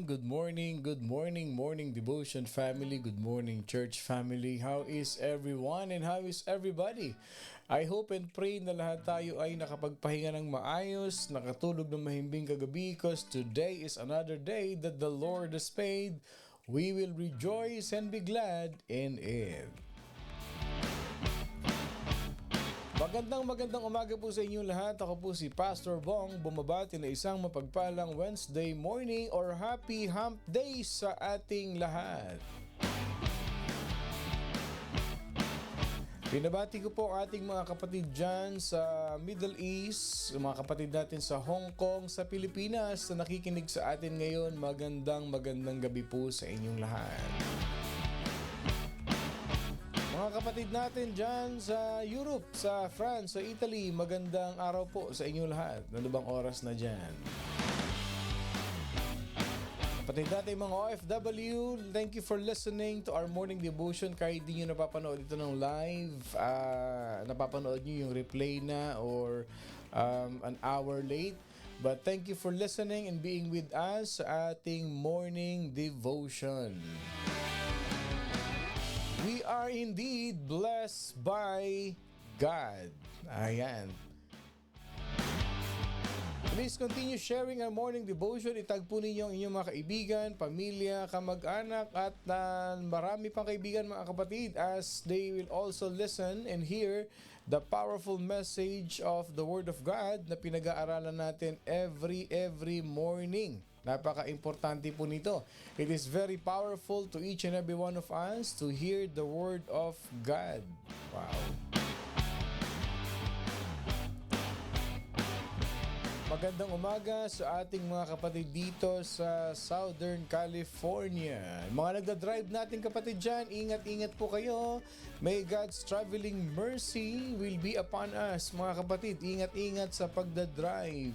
morning, devotion family. Good morning, church family. How is everyone and how is everybody? I hope and pray na lahat tayo ay nakapagpahinga ng maayos, nakatulog ng mahimbing kagabi because today is another day that the Lord has made. We will rejoice and be glad in it. Magandang umaga po sa inyong lahat. Ako po si Pastor Bong, bumabati na isang mapagpalang Wednesday morning or Happy Hump Day sa ating lahat. Binabati ko po ang ating mga kapatid dyan sa Middle East, mga kapatid natin sa Hong Kong, sa Pilipinas na nakikinig sa atin ngayon. Magandang gabi po sa inyong lahat. Mga kapatid natin dyan sa Europe, sa France, sa Italy, magandang araw po sa inyong lahat. Ano bang oras na dyan? Kapatid natin mga OFW, thank you for listening to our morning devotion. Kahit di nyo napapanood ito ng live, napapanood nyo yung replay na or an hour late. But thank you for listening and being with us sa ating morning devotion. We are indeed blessed by God. Ayan. Please continue sharing our morning devotion. Itag po ninyo ang inyong mga kaibigan, pamilya, kamag-anak, at marami pang kaibigan mga kapatid as they will also listen and hear the powerful message of the Word of God na pinag-aaralan natin every morning. Napaka-importante po nito. It is very powerful to each and every one of us to hear the Word of God. Wow. Magandang umaga sa ating mga kapatid dito sa Southern California. Mga nagda-drive natin kapatid dyan, ingat-ingat po kayo. May God's traveling mercy will be upon us. Mga kapatid, ingat-ingat sa pagda-drive.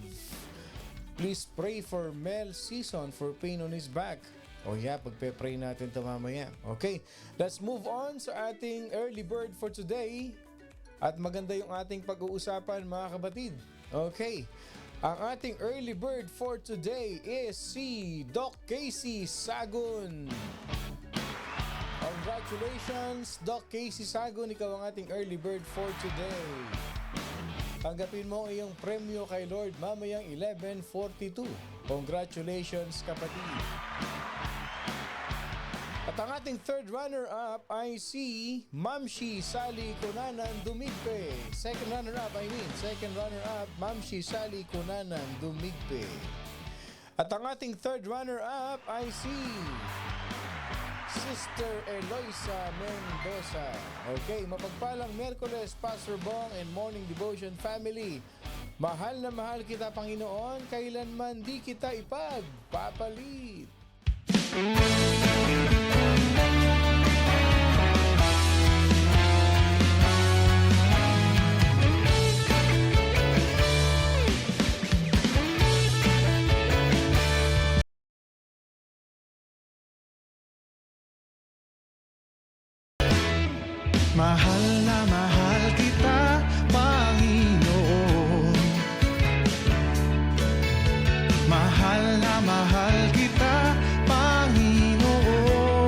Please pray for Mel Season for pain on his back. Oh yeah, pagpe-pray natin ito mamaya. Okay, let's move on sa ating early bird for today. At maganda yung ating pag-uusapan mga kapatid. Okay, ang ating early bird for today is si Doc Casey Sagun. Congratulations, Doc Casey Sagun. Ikaw ang ating early bird for today. Tanggapin mo ang iyong premyo kay Lord mamayang 11:42. Congratulations kapatid. At ang ating third runner-up ay si Mamshi Sally Kunanan Dumigpe. Second runner-up, Mamshi Sally Kunanan Dumigpe. At ang ating third runner-up ay si Sister Eloisa Mendoza. Okay, mapagpalang Miyerkules, Pastor Bong and Morning Devotion family. Mahal na mahal kita, Panginoon, kailanman di kita ipagpapalit. Mahal na mahal kita, Panginoon. Mahal na mahal kita, Panginoon.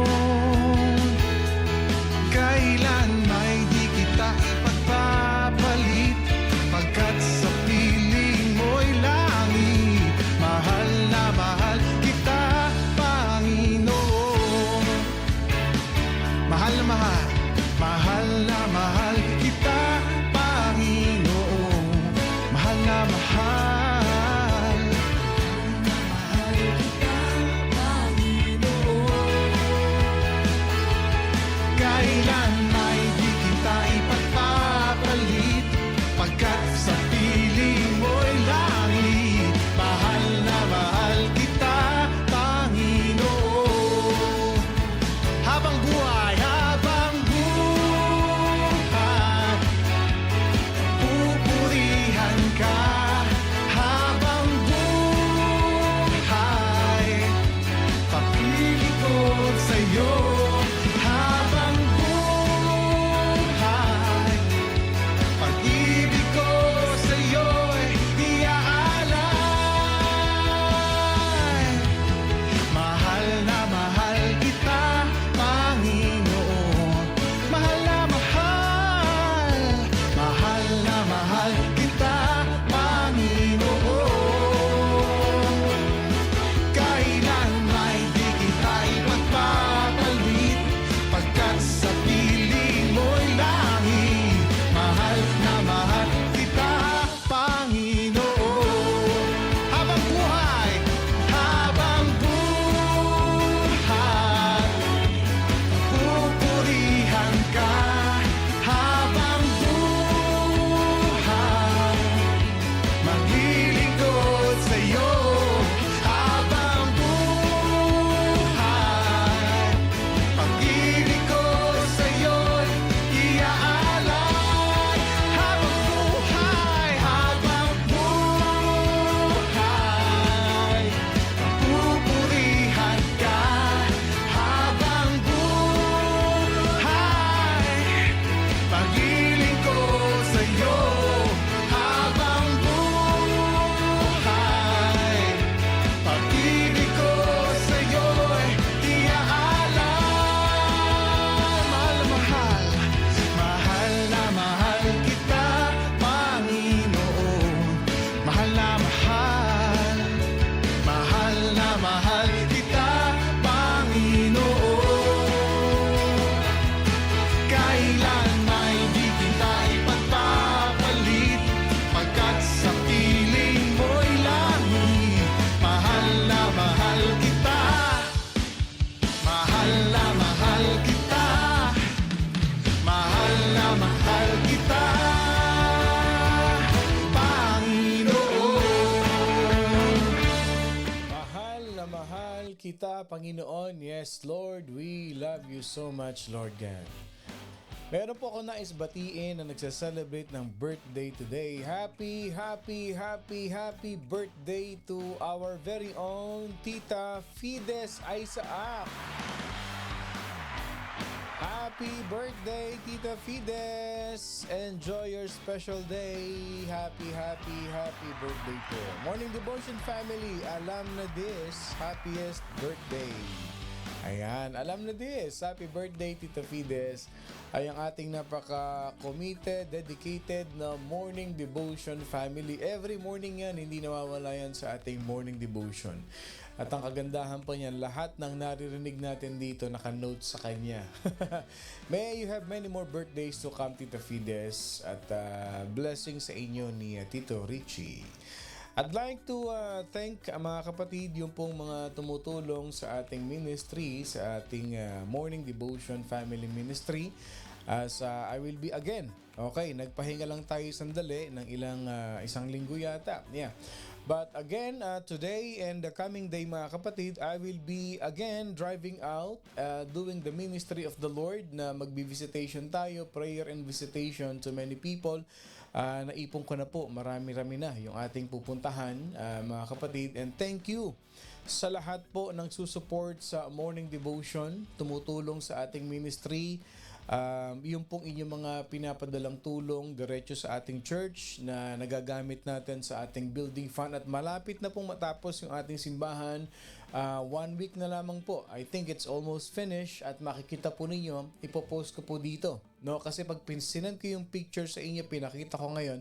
kita, Panginoon. Yes, Lord, we love you so much, Lord God. Meron po ako nais batiin na nagsa-celebrate ng birthday today. Happy birthday to our very own Tita Fides Isaac. Happy birthday, Tita Fides! Enjoy your special day. Happy birthday po. Morning Devotion family, alam na this, happiest birthday. Ayan, alam na this. Happy birthday, Tita Fides. Ay ang ating napaka-committed, dedicated na morning devotion family. Every morning yan, hindi nawawala yan sa ating morning devotion. At ang kagandahan pa niyan, lahat ng naririnig natin dito naka-note sa kanya. May you have many more birthdays to come, Tita Fides. At blessings sa inyo ni Tito Richie. I'd like to thank mga kapatid yung pong mga tumutulong sa ating ministry, sa ating morning devotion family ministry. As I will be again, okay, nagpahinga lang tayo sandali ng isang linggo yata. Yeah. But again, today and the coming day mga kapatid, I will be again driving out, doing the ministry of the Lord na magbi-visitation tayo, prayer and visitation to many people. Naipon ko na po, marami-rami na yung ating pupuntahan mga kapatid. And thank you sa lahat po ng susupport sa morning devotion, tumutulong sa ating ministry. Yung pong inyong mga pinapadalang tulong diretso sa ating church na nagagamit natin sa ating building fund at malapit na pong matapos yung ating simbahan. 1 week na lamang po. I think it's almost finished at makikita po ninyo, ipopost ko po dito. No? Kasi pag sinend ko yung picture sa inyo, pinakita ko ngayon,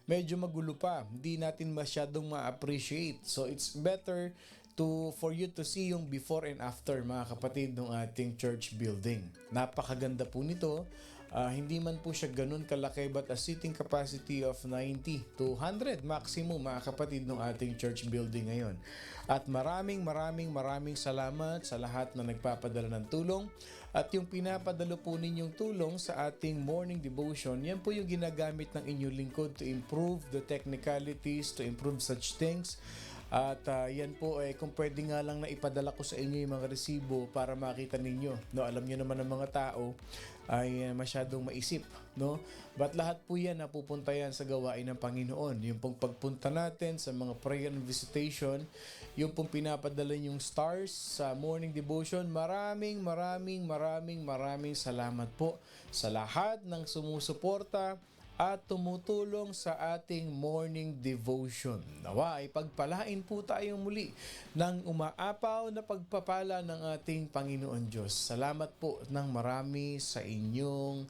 medyo magulo pa. Hindi natin masyadong ma-appreciate. So it's better for you to see yung before and after mga kapatid ng ating church building. Napakaganda po nito. Hindi man po siya ganun kalaki but a seating capacity of 90 to 100 maximum mga kapatid ng ating church building ngayon. At maraming salamat sa lahat na nagpapadala ng tulong. At yung pinapadala po ninyong tulong sa ating morning devotion, yan po yung ginagamit ng inyong lingkod to improve the technicalities, to improve such things. At yan po kung pwede nga lang na ipadala ko sa inyo yung mga resibo para makita ninyo. No, alam niyo naman ng mga tao ay masyadong maisip, no? But lahat po yan napupunta yan sa gawain ng Panginoon. Yung pong pagpunta natin sa mga prayer and visitation, yung pong pinapadala yung stars sa morning devotion. Maraming salamat po sa lahat ng sumusuporta at tumutulong sa ating morning devotion. Nawa ay pagpalain po tayong muli ng umaapaw na pagpapala ng ating Panginoon Diyos. Salamat po ng marami sa inyong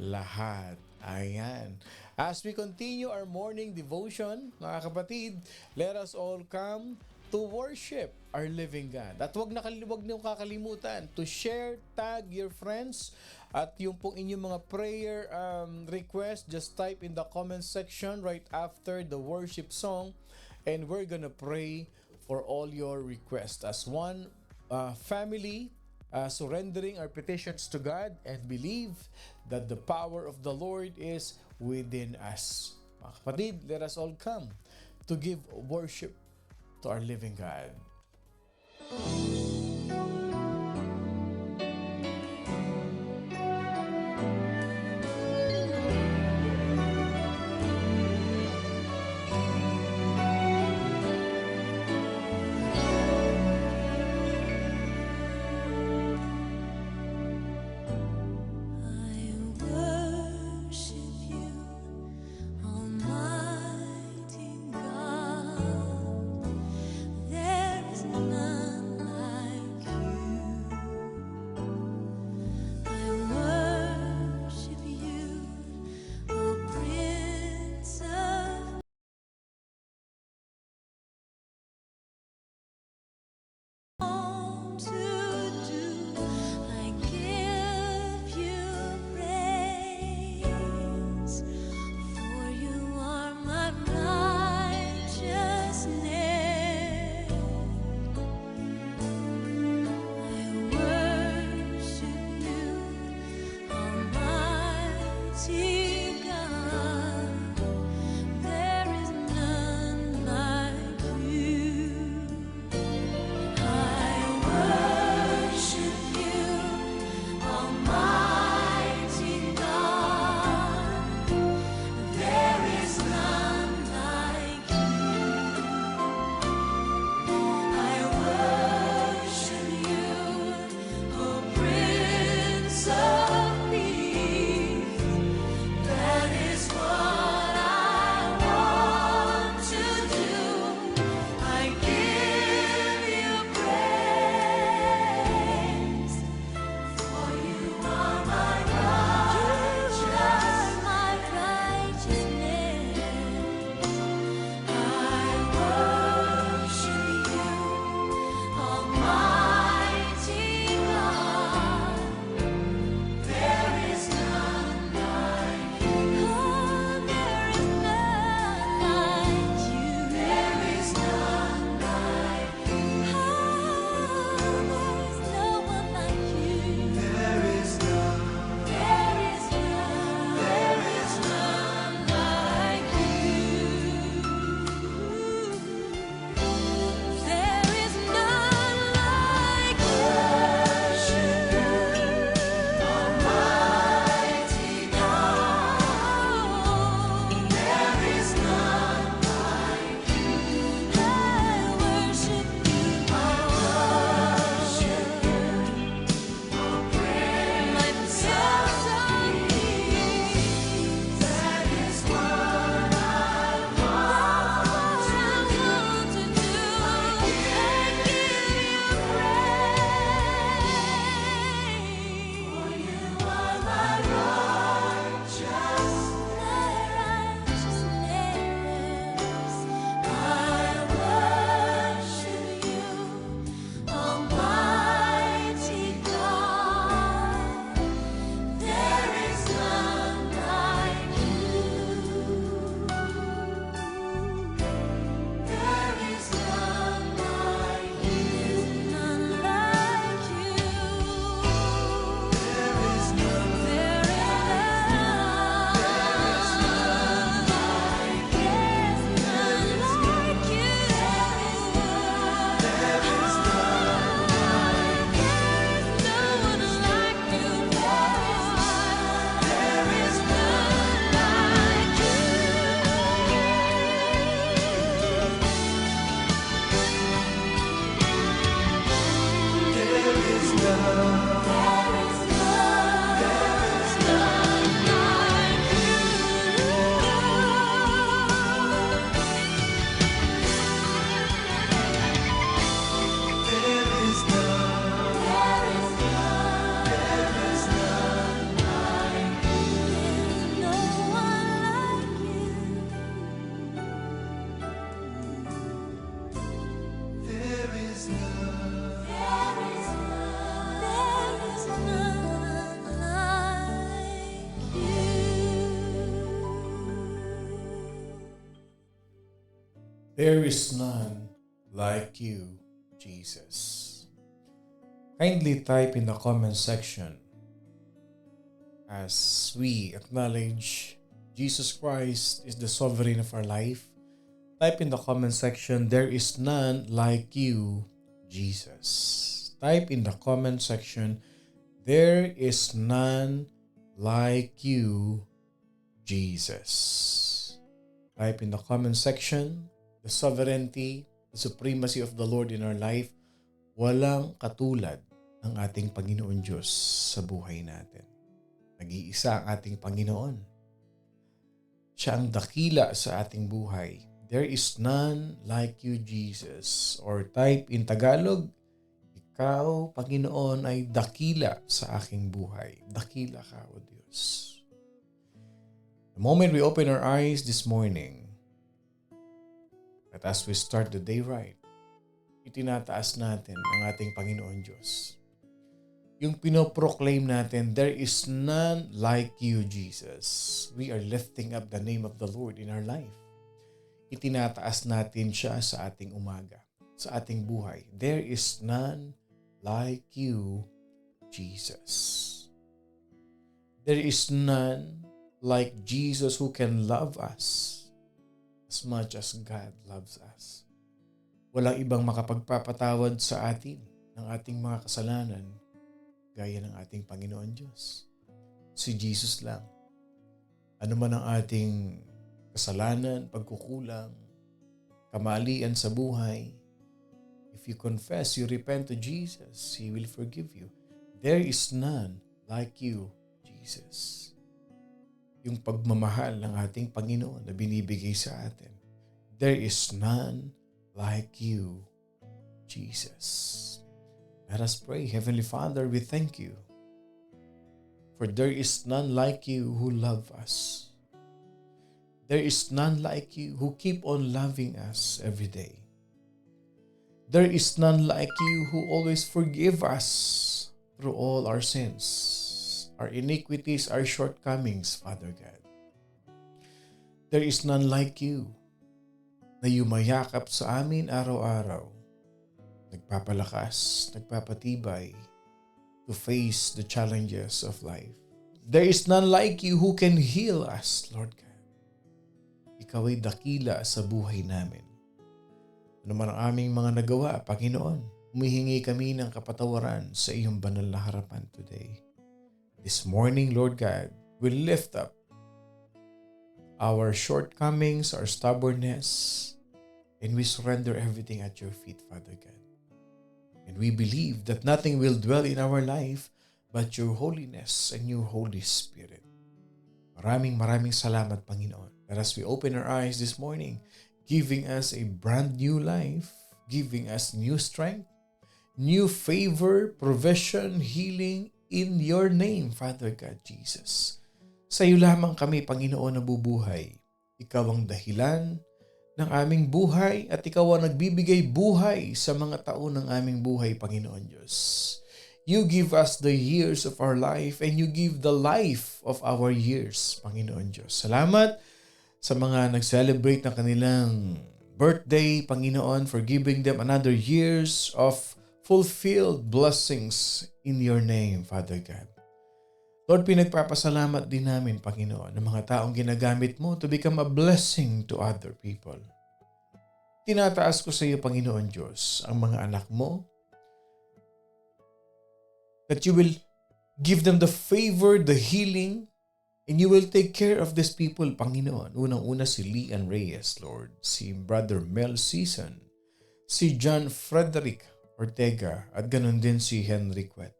lahat. Ayan. As we continue our morning devotion, mga kapatid, let us all come to worship our living God. At wag niyo kakalimutan to share, tag your friends, at yung pong inyong mga prayer request, just type in the comment section right after the worship song, and we're gonna pray for all your requests as one family, surrendering our petitions to God and believe that the power of the Lord is within us. Mga kapatid, let us all come to give worship to our living God. There is none like There is none like you, Jesus. Kindly type in the comment section as we acknowledge Jesus Christ is the sovereign of our life. Type in the comment section, there is none like you, Jesus. Type in the comment section, there is none like you, Jesus. Type in the comment section, the sovereignty, the supremacy of the Lord in our life, walang katulad ng ating Panginoon Diyos sa buhay natin. Nag-iisa ang ating Panginoon. Siya ang dakila sa ating buhay. There is none like you, Jesus. Or type in Tagalog, ikaw, Panginoon, ay dakila sa aking buhay. Dakila ka, O Diyos. The moment we open our eyes this morning, that as we start the day right, itinataas natin ang ating Panginoon Diyos. Yung pinoproclaim natin, there is none like you, Jesus. We are lifting up the name of the Lord in our life. Itinataas natin siya sa ating umaga, sa ating buhay. There is none like you, Jesus. There is none like Jesus who can love us as much as God loves us. Walang ibang makapagpapatawad sa atin ng ating mga kasalanan gaya ng ating Panginoon Diyos. Si Jesus lang. Ano man ang ating kasalanan, pagkukulang, kamalian sa buhay, if you confess, you repent to Jesus, He will forgive you. There is none like you, Jesus. Yung pagmamahal ng ating Panginoon na binibigay sa atin. There is none like you, Jesus. Let us pray. Heavenly Father, we thank you. For there is none like you who love us. There is none like you who keep on loving us every day. There is none like you who always forgive us through all our sins, our iniquities, our shortcomings, Father God. There is none like you na yumayakap sa amin araw-araw, nagpapalakas, nagpapatibay to face the challenges of life. There is none like you who can heal us, Lord God. Ikaw ay dakila sa buhay namin. Ano man ang aming mga nagawa, Panginoon, humihingi kami ng kapatawaran sa iyong banal na harapan today. This morning, Lord God, we lift up our shortcomings, our stubbornness, and we surrender everything at your feet, Father God. And we believe that nothing will dwell in our life but your holiness and your Holy Spirit. Maraming salamat, Panginoon. That as we open our eyes this morning, giving us a brand new life, giving us new strength, new favor, provision, healing, in your name, Father God Jesus. Sa iyo lamang kami, Panginoon, nabubuhay. Ikaw ang dahilan ng aming buhay at ikaw ang nagbibigay buhay sa mga taon ng aming buhay, Panginoon Diyos. You give us the years of our life and you give the life of our years, Panginoon Diyos. Salamat sa mga nag-celebrate ng kanilang birthday, Panginoon, for giving them another years of fulfilled blessings in your name, Father God. Lord, pinagpapasalamat din namin, Panginoon, ng mga taong ginagamit mo to become a blessing to other people. Tinataas ko sa iyo, Panginoon Diyos, ang mga anak mo, that you will give them the favor, the healing, and you will take care of these people, Panginoon. Unang-una si Lian Reyes, Lord, si Brother Mel Season, si John Frederick Ortega, at ganun din si Henry Cueto.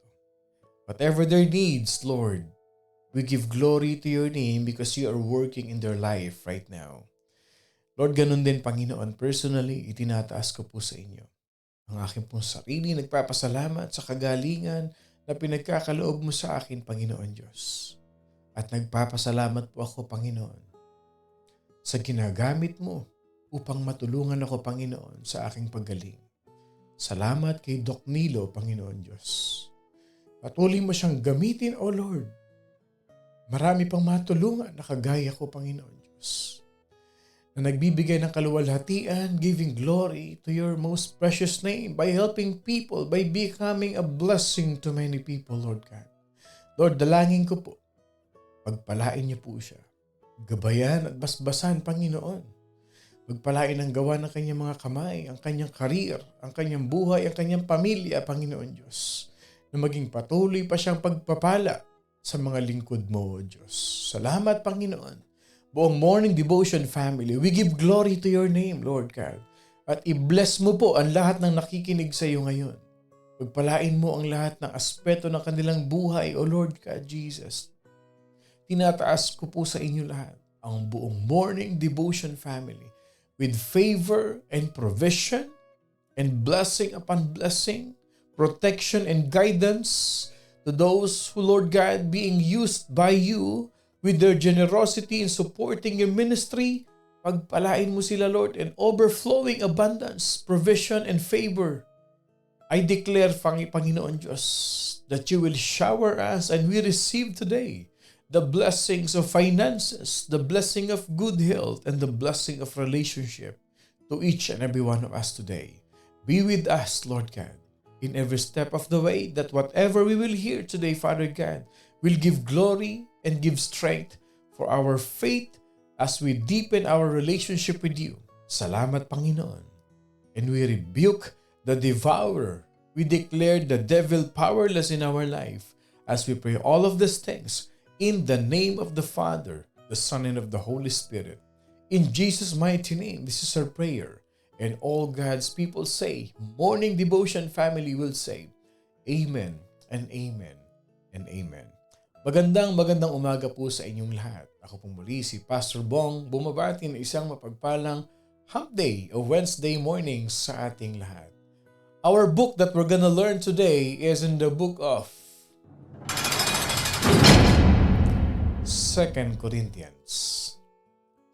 Whatever their needs, Lord, we give glory to your name because you are working in their life right now. Lord, ganun din, Panginoon, personally, itinataas ko po sa inyo. Ang aking pong sarili, nagpapasalamat sa kagalingan na pinagkakaloob mo sa akin, Panginoon Diyos. At nagpapasalamat po ako, Panginoon, sa ginagamit mo upang matulungan ako, Panginoon, sa aking paggaling. Salamat kay Doc Nilo, Panginoon Diyos. Patuloy mo siyang gamitin, O Lord. Marami pang matulungan na kagaya ko, Panginoon Diyos. na nagbibigay ng kaluwalhatian, giving glory to your most precious name by helping people, by becoming a blessing to many people, Lord God. Lord, dalangin ko po, pagpalain niyo po siya. Gabayan at basbasan, Panginoon. Pagpalain ang gawa ng kanyang mga kamay, ang kanyang karir, ang kanyang buhay, ang kanyang pamilya, Panginoon Diyos. Na maging patuloy pa siyang pagpapala sa mga lingkod mo, Diyos. Salamat, Panginoon. Buong Morning Devotion family, we give glory to your name, Lord God. At i-bless mo po ang lahat ng nakikinig sa iyo ngayon. Pagpalain mo ang lahat ng aspeto ng kanilang buhay, O Lord God Jesus. Tinataas ko po sa inyo lahat ang buong Morning Devotion family with favor and provision and blessing upon blessing, protection and guidance to those who, Lord God, being used by you with their generosity in supporting your ministry. Pagpalain mo sila, Lord, and overflowing abundance, provision, and favor. I declare, Panginoon Diyos, that you will shower us and we receive today the blessings of finances, the blessing of good health, and the blessing of relationship to each and every one of us today. Be with us, Lord God, in every step of the way, that whatever we will hear today, Father God, will give glory and give strength for our faith as we deepen our relationship with you. Salamat, Panginoon. And we rebuke the devourer. We declare the devil powerless in our life as we pray all of these things in the name of the Father, the Son, and of the Holy Spirit. In Jesus' mighty name, this is our prayer. And all God's people say, Morning Devotion family will say, Amen and Amen and Amen. Magandang umaga po sa inyong lahat. Ako pong muli si Pastor Bong, bumabati ng isang mapagpalang Hump Day o Wednesday morning sa ating lahat. Our book that we're gonna learn today is in the book of 2 Corinthians.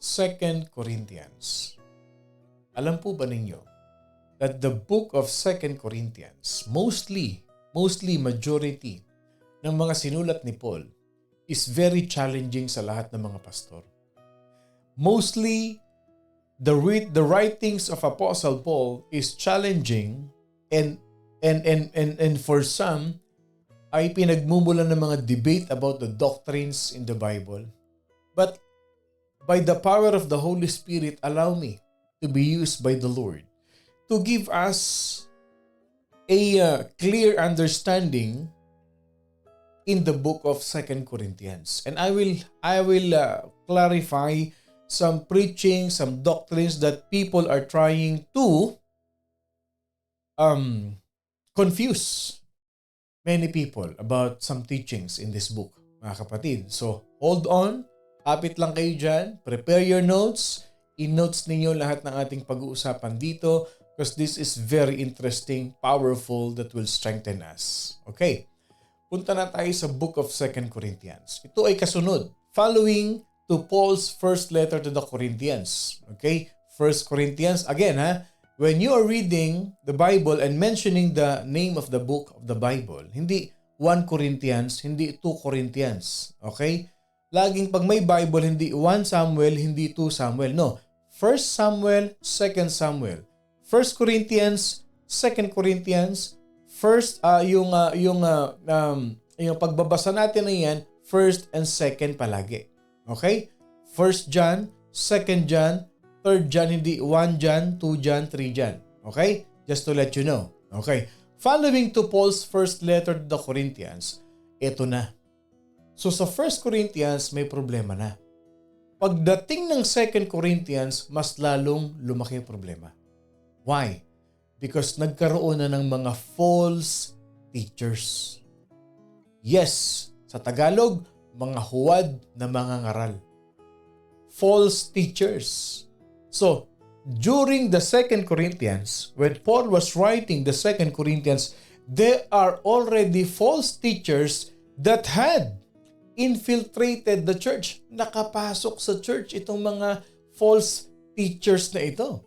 2 Corinthians. Alam po ba ninyo that the book of 2 Corinthians, mostly majority ng mga sinulat ni Paul is very challenging sa lahat ng mga pastor. Mostly, the writings of Apostle Paul is challenging and for some ay pinagmumulan ng mga debate about the doctrines in the Bible. But by the power of the Holy Spirit, allow me to be used by the Lord to give us a clear understanding in the book of 2 Corinthians. And I will clarify some preaching, some doctrines that people are trying to confuse many people about some teachings in this book, mga kapatid. So, hold on. Kapit lang kayo dyan. Prepare your notes. In-notes ninyo lahat ng ating pag-uusapan dito because this is very interesting, powerful, that will strengthen us. Okay. Punta na tayo sa book of 2 Corinthians. Ito ay kasunod, following to Paul's first letter to the Corinthians. Okay? 1 Corinthians, again when you are reading the Bible and mentioning the name of the book of the Bible, hindi 1 Corinthians, hindi 2 Corinthians. Okay? Laging pag may Bible, hindi 1 Samuel, hindi 2 Samuel. No, 1 Samuel, 2 Samuel. 1 Corinthians, 2 Corinthians, yung pagbabasa natin na yan, first and second palagi. Okay? 1 John, 2 John, 3 John, hindi 1 John, 2 John, 3 John. Okay? Just to let you know. Okay. Following to Paul's first letter to the Corinthians, ito na. So sa 1 Corinthians, may problema na. Pagdating ng 2 Corinthians, mas lalong lumaki ang problema. Why? Because nagkaroon na ng mga false teachers. Yes, sa Tagalog, mga huwad na mga ngaral. False teachers. So, during the 2 Corinthians, when Paul was writing the 2 Corinthians, there are already false teachers that had infiltrated the church. Nakapasok sa church itong mga false teachers na ito.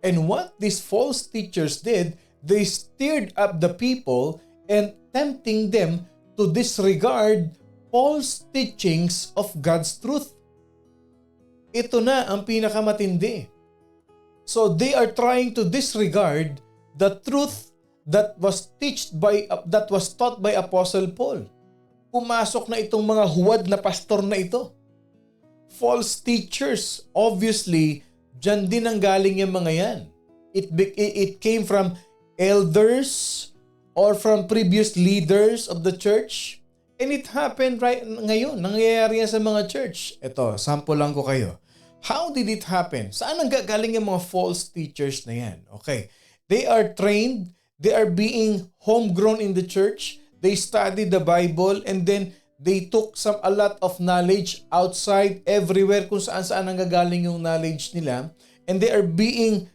And what these false teachers did, they stirred up the people and tempting them to disregard false teachings of God's truth. Ito na ang pinakamatindi. So they are trying to disregard the truth that was taught by Apostle Paul. Pumasok na itong mga huwad na pastor na ito. False teachers, obviously, dyan din ang galing yung mga yan. It came from elders or from previous leaders of the church. And it happened right ngayon. Nangyayari yan sa mga church. Ito, sample lang ko kayo. How did it happen? Saan ang galing yung mga false teachers na yan? Okay. They are trained. They are being homegrown in the church. They studied the Bible and then they took a lot of knowledge outside, everywhere, kung saan ang gagaling yung knowledge nila. And they are being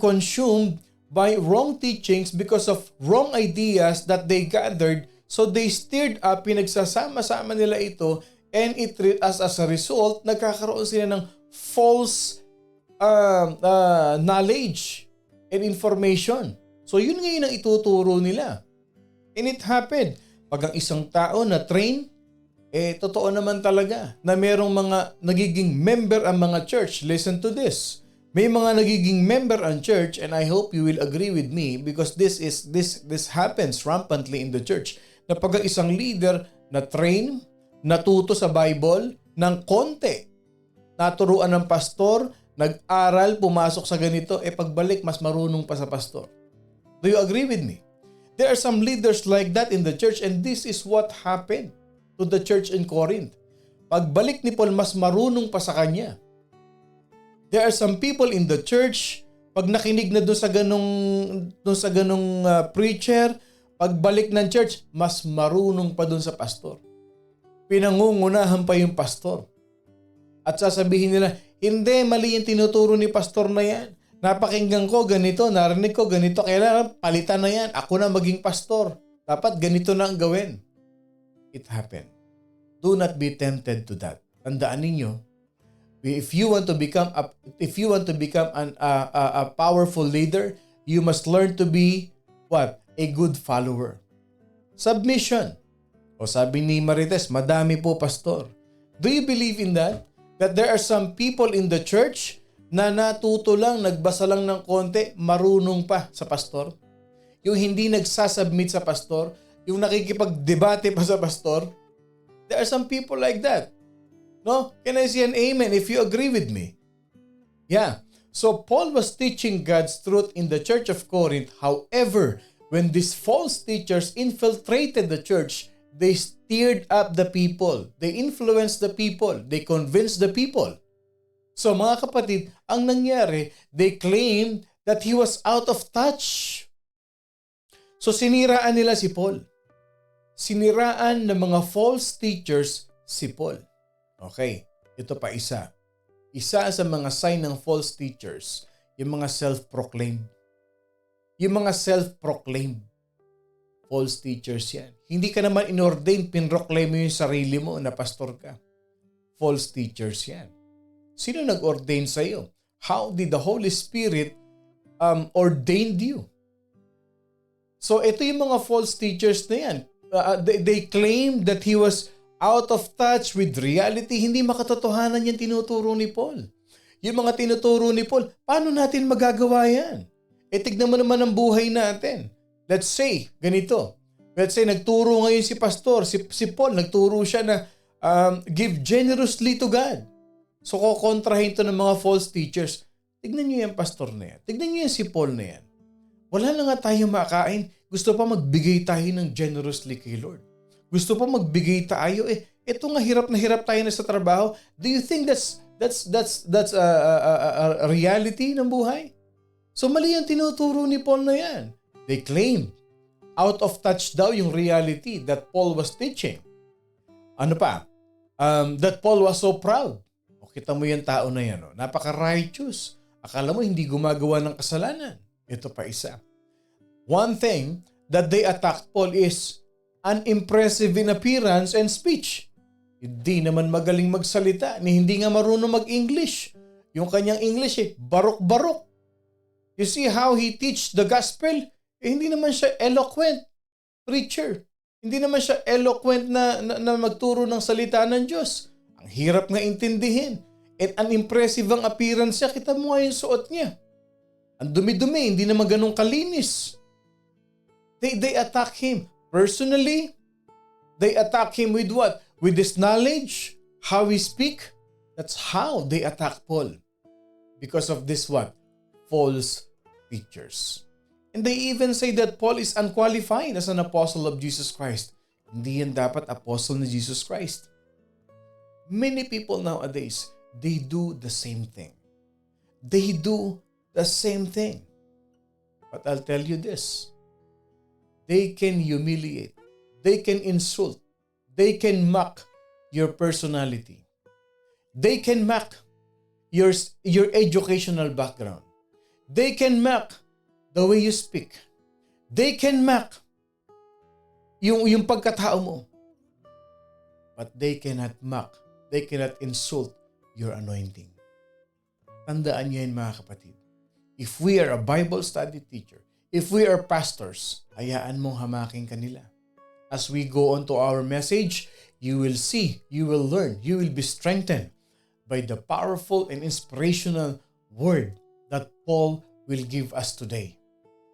consumed by wrong teachings because of wrong ideas that they gathered. So they stirred up, pinagsasama-sama nila ito, and as a result, nagkakaroon sila ng false knowledge and information. So yun ngayon ang ituturo nila. And it happened. Pag ang isang tao na train, totoo naman talaga na merong mga nagiging member ang mga church. Listen to this. May mga nagiging member ang church, and I hope you will agree with me because this happens rampantly in the church. Na pag ang isang leader na train, natuto sa Bible ng konti, naturuan ng pastor, nag-aral, pumasok sa ganito, pagbalik mas marunong pa sa pastor. Do you agree with me? There are some leaders like that in the church, and this is what happened to the church in Corinth. Pagbalik ni Paul, mas marunong pa sa kanya. There are some people in the church, pag nakinig na doon sa ganong preacher, pagbalik ng church, mas marunong pa doon sa pastor. Pinangungunahan pa yung pastor. At sasabihin nila, hindi, mali yung tinuturo ni pastor na yan. Napakinggan ko ganito, narinig ko ganito, kailangan palitan na yan. Ako na maging pastor. Dapat ganito na ang gawin. It happened. Do not be tempted to that. Tandaan ninyo, if you want to become a powerful leader, you must learn to be what? A good follower. Submission. O sabi ni Marites, madami po pastor. Do you believe in that? That there are some people in the church na natuto lang, nagbasa lang ng konti, marunong pa sa pastor? Yung hindi nagsasubmit sa pastor, yung nakikipagdebate pa sa pastor? There are some people like that. No? Can I see an amen if you agree with me? Yeah. So Paul was teaching God's truth in the church of Corinth. However, when these false teachers infiltrated the church, they stirred up the people. They influenced the people. They convinced the people. So mga kapatid, ang nangyari, they claimed that he was out of touch. So siniraan nila si Paul. Siniraan ng mga false teachers si Paul. Okay, ito pa isa. Isa sa mga sign ng false teachers, yung mga self-proclaimed. Yung mga self-proclaimed false teachers yan. Hindi ka naman inordain, pinroclaim mo yung sarili mo na pastor ka. False teachers yan. Sino nag-ordain sa iyo? How did the Holy Spirit ordained you? So ito yung mga false teachers na yan. They claimed that he was out of touch with reality. Hindi makatotohanan yan tinuturo ni Paul. Yung mga tinuturo ni Paul, paano natin magagawa yan? Tignan mo naman ang buhay natin. Let's say, ganito. Let's say, nagturo ngayon si pastor, si Paul, nagturo siya na give generously to God. So, kukontrahin to ng mga false teachers. Tignan niyo yung pastor na yan. Tignan niyo yung si Paul na yan. Wala na nga tayo makain. Gusto pa magbigay tayo ng generously kay Lord. Gusto pa magbigay tayo. Ito nga, hirap na hirap tayo na sa trabaho. Do you think that's a reality ng buhay? So, mali ang tinuturo ni Paul na yan. They claim out of touch daw yung reality that Paul was teaching. Ano pa? That Paul was so proud. O, kita mo yung tao na yan. Napaka-righteous. Akala mo hindi gumagawa ng kasalanan. Ito pa isa. One thing that they attacked Paul is unimpressive in appearance and speech. Hindi naman magaling magsalita, ni hindi nga marunong mag-English. Yung kanyang English barok-barok. You see how he teach the gospel? Hindi naman siya eloquent preacher. Hindi naman siya eloquent na magturo ng salita ng Diyos. Ang hirap nga intindihin. And unimpressive ang appearance niya. Kita mo nga yung suot niya. Ang dumi-dumi, hindi naman ganun kalinis. They attack him. Personally, they attack him with what? With his knowledge, how he speak. That's how they attack Paul. Because of this what? False teachers. And they even say that Paul is unqualified as an apostle of Jesus Christ. Hindi yan dapat apostle ni Jesus Christ. Many people nowadays, they do the same thing. They do the same thing. But I'll tell you this. They can humiliate. They can insult. They can mock your personality. They can mock your educational background. They can mock the way you speak. They can mock yung pagkatao mo. But they cannot mock. They cannot insult your anointing. Tandaan niyo yun, mga kapatid. If we are a Bible study teacher, if we are pastors, hayaan mong hamakin kanila. As we go on to our message, you will see, you will learn, you will be strengthened by the powerful and inspirational word that Paul will give us today.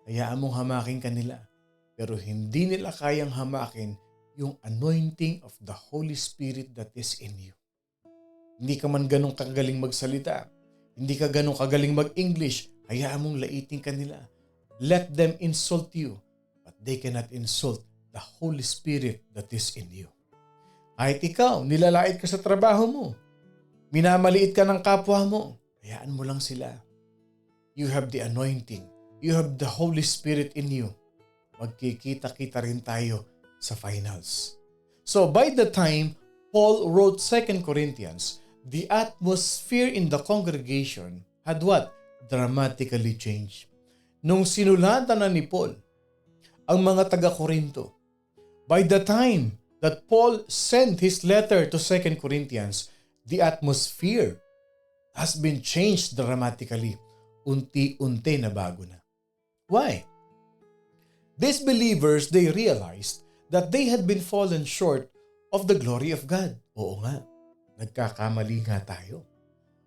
Hayaan mong hamakin kanila. Pero hindi nila kayang hamakin yung anointing of the Holy Spirit that is in you. Hindi ka man ganun kagaling magsalita. Hindi ka ganun kagaling mag-English. Hayaan mong laitin kanila. Let them insult you, but they cannot insult the Holy Spirit that is in you. Kahit ikaw, nilalait ka sa trabaho mo. Minamaliit ka ng kapwa mo. Hayaan mo lang sila. You have the anointing. You have the Holy Spirit in you. Magkikita-kita rin tayo sa finals. So by the time Paul wrote 2 Corinthians, the atmosphere in the congregation had what? Dramatically changed. Nung sinulatan na ni Paul ang mga taga-Korinto, by the time that Paul sent his letter to 2 Corinthians, the atmosphere has been changed dramatically. Unti-unti na bago na. Why? These believers, they realized that they had been fallen short of the glory of God. Oo nga, nagkakamali nga tayo.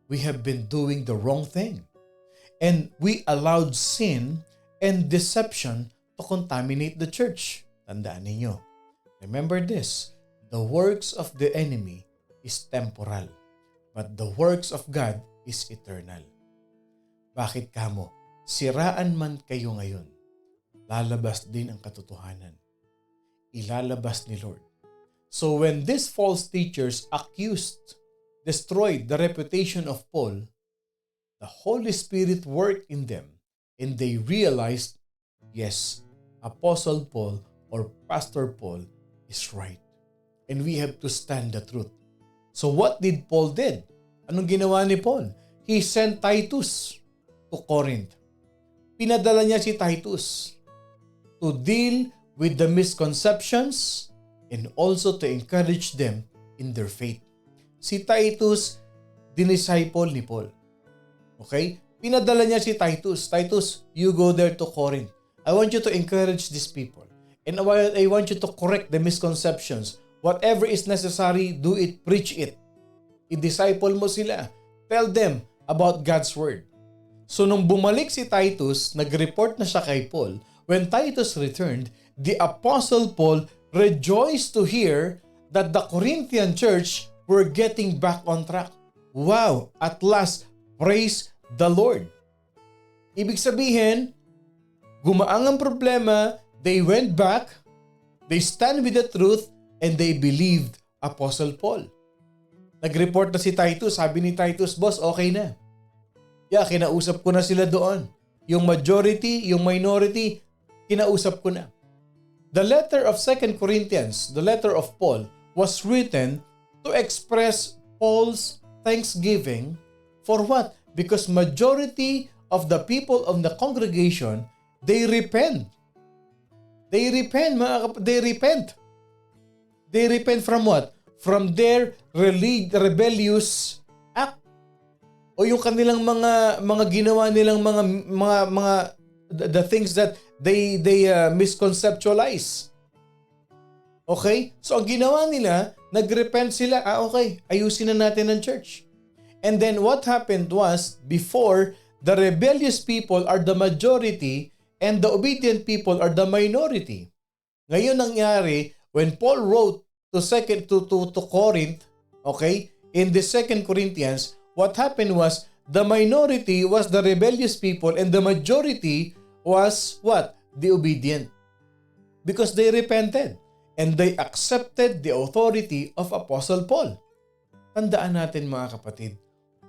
We have been doing the wrong thing. And we allowed sin and deception to contaminate the church. Tandaan ninyo. Remember this, the works of the enemy is temporal, but the works of God is eternal. Bakit kamo? Siraan man kayo ngayon, lalabas din ang katotohanan. Ilalabas ni Lord. So when these false teachers destroyed the reputation of Paul, the Holy Spirit worked in them and they realized, yes, Apostle Paul or Pastor Paul is right. And we have to stand the truth. So what did Paul did? Anong ginawa ni Paul? He sent Titus to Corinth. Pinadala niya si Titus to deal with the misconceptions and also to encourage them in their faith. Si Titus, dinisciple ni Paul. Okay? Pinadala niya si Titus. Titus, you go there to Corinth. I want you to encourage these people. And I want you to correct the misconceptions. Whatever is necessary, do it, preach it. I-disciple mo sila. Tell them about God's Word. So nung bumalik si Titus, nag-report na siya kay Paul. When Titus returned, the Apostle Paul rejoiced to hear that the Corinthian church were getting back on track. Wow! At last, praise the Lord. Ibig sabihin, gumaang ang problema, they went back, they stand with the truth, and they believed Apostle Paul. Nag-report na si Titus, sabi ni Titus, boss, okay na. Yeah, kinausap ko na sila doon. Yung majority, yung minority, kinausap ko na. The letter of 2 Corinthians, the letter of Paul, was written to express Paul's thanksgiving for what? Because majority of the people of the congregation, they repent. They repent, they repent. They repent from what? From their rebellious act. O yung kanilang mga ginawa nilang mga the things that they misconceptualize. Okay? So ang ginawa nila, nagrepent sila, okay, ayusin na natin ang church. And then what happened was, before, the rebellious people are the majority and the obedient people are the minority. Ngayon nangyari, when Paul wrote to Corinth, okay, in the 2 Corinthians, what happened was, the minority was the rebellious people and the majority was what? The obedient. Because they repented and they accepted the authority of Apostle Paul. Tandaan natin mga kapatid,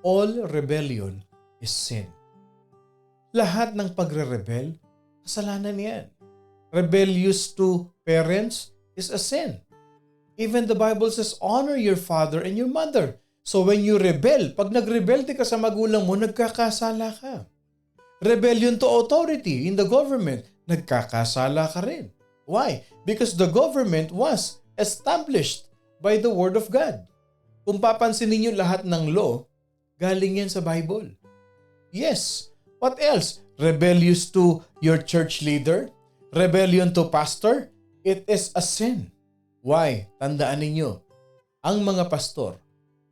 all rebellion is sin. Lahat ng pagre-rebel, kasalanan yan. Rebellious to parents is a sin. Even the Bible says, honor your father and your mother. So when you rebel, pag nagrebelde ka sa magulang mo, nagkakasala ka. Rebellion to authority in the government, nagkakasala ka rin. Why? Because the government was established by the Word of God. Kung papansin ninyo lahat ng law, galing yan sa Bible. Yes. What else? Rebellious to your church leader? Rebellion to pastor? It is a sin. Why? Tandaan ninyo, ang mga pastor,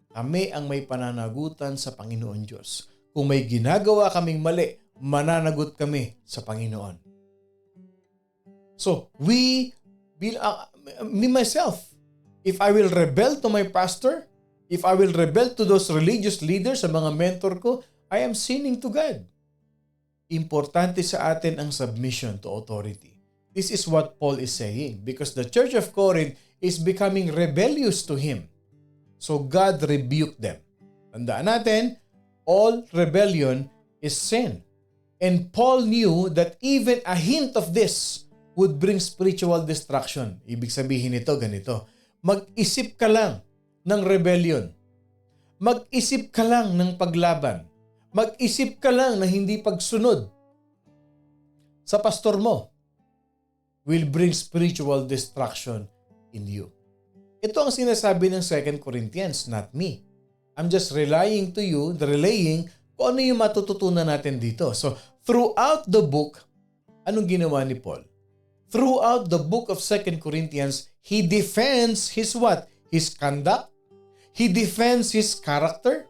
kami ang may pananagutan sa Panginoon Diyos. Kung may ginagawa kaming mali, mananagot kami sa Panginoon. So, me myself, if I will rebel to my pastor, if I will rebel to those religious leaders, sa mga mentor ko, I am sinning to God. Importante sa atin ang submission to authority. This is what Paul is saying because the church of Corinth is becoming rebellious to him. So God rebuked them. Tandaan natin, all rebellion is sin. And Paul knew that even a hint of this would bring spiritual destruction. Ibig sabihin nito, ganito. Mag-isip ka lang ng rebellion. Mag-isip ka lang ng paglaban. Mag-isip ka lang na hindi pagsunod sa pastor mo will bring spiritual destruction in you. Ito ang sinasabi ng 2 Corinthians, not me. I'm just relaying kung ano yung matututunan natin dito. So, throughout the book, anong ginawa ni Paul? Throughout the book of 2 Corinthians, he defends his what? His conduct. He defends his character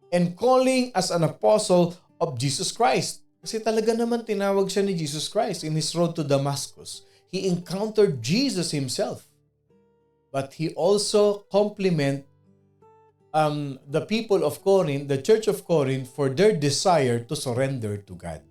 and calling as an apostle of Jesus Christ. Kasi talaga naman tinawag siya ni Jesus Christ in his road to Damascus. He encountered Jesus himself. But he also compliment the people of Corinth, the church of Corinth, for their desire to surrender to God.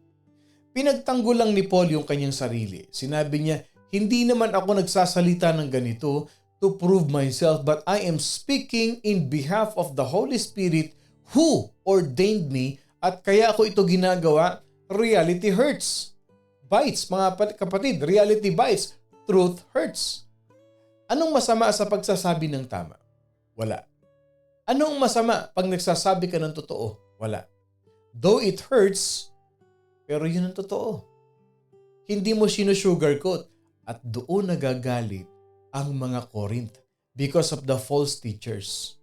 Pinagtanggol lang ni Paul yung kanyang sarili. Sinabi niya, hindi naman ako nagsasalita ng ganito to prove myself, but I am speaking in behalf of the Holy Spirit who ordained me, at kaya ako ito ginagawa. Reality hurts. Bites, mga kapatid, reality bites. Truth hurts. Anong masama sa pagsasabi ng tama? Wala. Anong masama pag nagsasabi ka ng totoo? Wala. Though it hurts, pero yun ang totoo. Hindi mo sinusugarcoat at doon nagagalit ang mga Corinth because of the false teachers.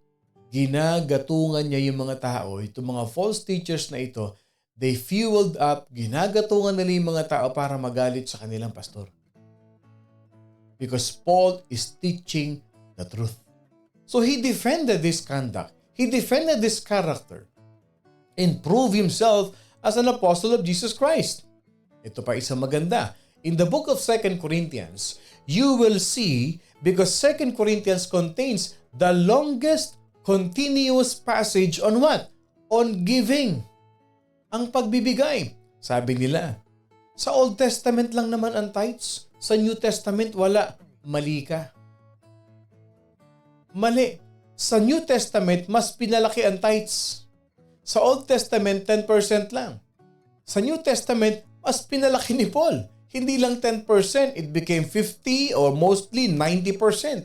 Ginagatungan niya yung mga tao, itong mga false teachers na ito, they fueled up, ginagatungan nila yung mga tao para magalit sa kanilang pastor. Because Paul is teaching the truth. So he defended this conduct. He defended this character and proved himself as an apostle of Jesus Christ. Ito pa isang maganda. In the book of 2 Corinthians, you will see, because 2 Corinthians contains the longest continuous passage on what? On giving. Ang pagbibigay. Sabi nila, sa Old Testament lang naman ang tithes. Sa New Testament, wala. Mali ka. Mali. Sa New Testament, mas pinalaki ang tithes. Sa Old Testament, 10% lang. Sa New Testament, mas pinalaki ni Paul. Hindi lang 10%, it became 50 or mostly 90%.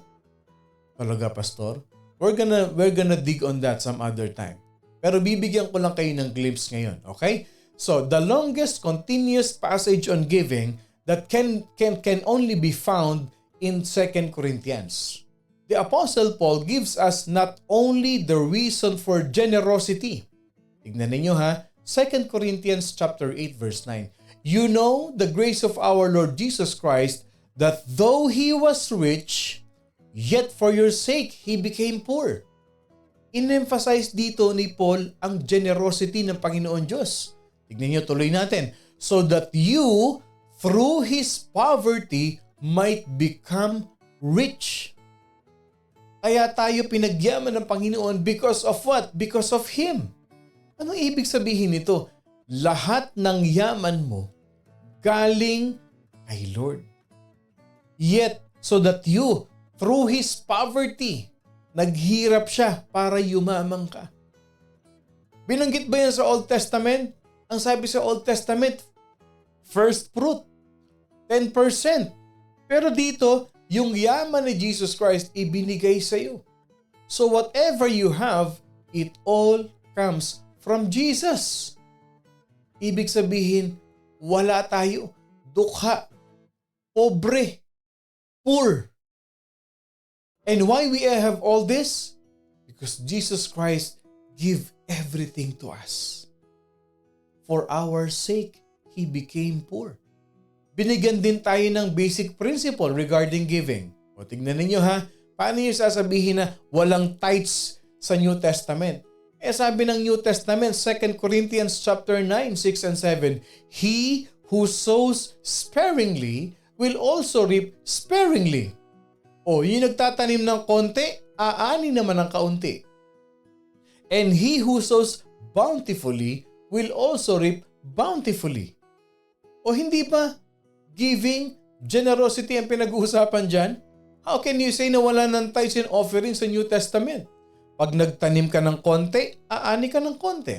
Talaga, Pastor? We're gonna dig on that some other time. Pero bibigyan ko lang kayo ng glimpse ngayon, okay? So, the longest continuous passage on giving that can only be found in 2 Corinthians. The Apostle Paul gives us not only the reason for generosity. Tignan ninyo ha, 2 Corinthians chapter 8 verse 9. You know the grace of our Lord Jesus Christ, that though He was rich, yet for your sake He became poor. in-emphasize dito ni Paul ang generosity ng Panginoon Diyos. Tignan niyo, tuloy natin. So that you, through His poverty, might become rich. Kaya tayo pinagyaman ng Panginoon because of what? Because of Him. Anong ibig sabihin nito? Lahat ng yaman mo galing kay Lord. Yet, so that you, through His poverty, naghirap siya para yumaman ka. Binanggit ba yan sa Old Testament? Ang sabi sa Old Testament, first fruit, 10%. Pero dito, yung yaman ni Jesus Christ ibinigay sa iyo. So whatever you have, it all comes from Jesus. Ibig sabihin, wala tayo, dukha, pobre, poor. And why we have all this? Because Jesus Christ gave everything to us. For our sake, He became poor. Binigyan din tayo ng basic principle regarding giving. O tignan ninyo ha, paano nyo sasabihin na walang tithes sa New Testament? Sabi ng New Testament, 2 Corinthians chapter 9, 6 and 7, He who sows sparingly will also reap sparingly. O yung nagtatanim ng konti, aani naman ng kaunti. And he who sows bountifully will also reap bountifully. O hindi ba giving, generosity ang pinag-uusapan dyan? How can you say na wala ng tithes and offerings sa New Testament? Pag nagtanim ka ng konti, aani ka ng konti.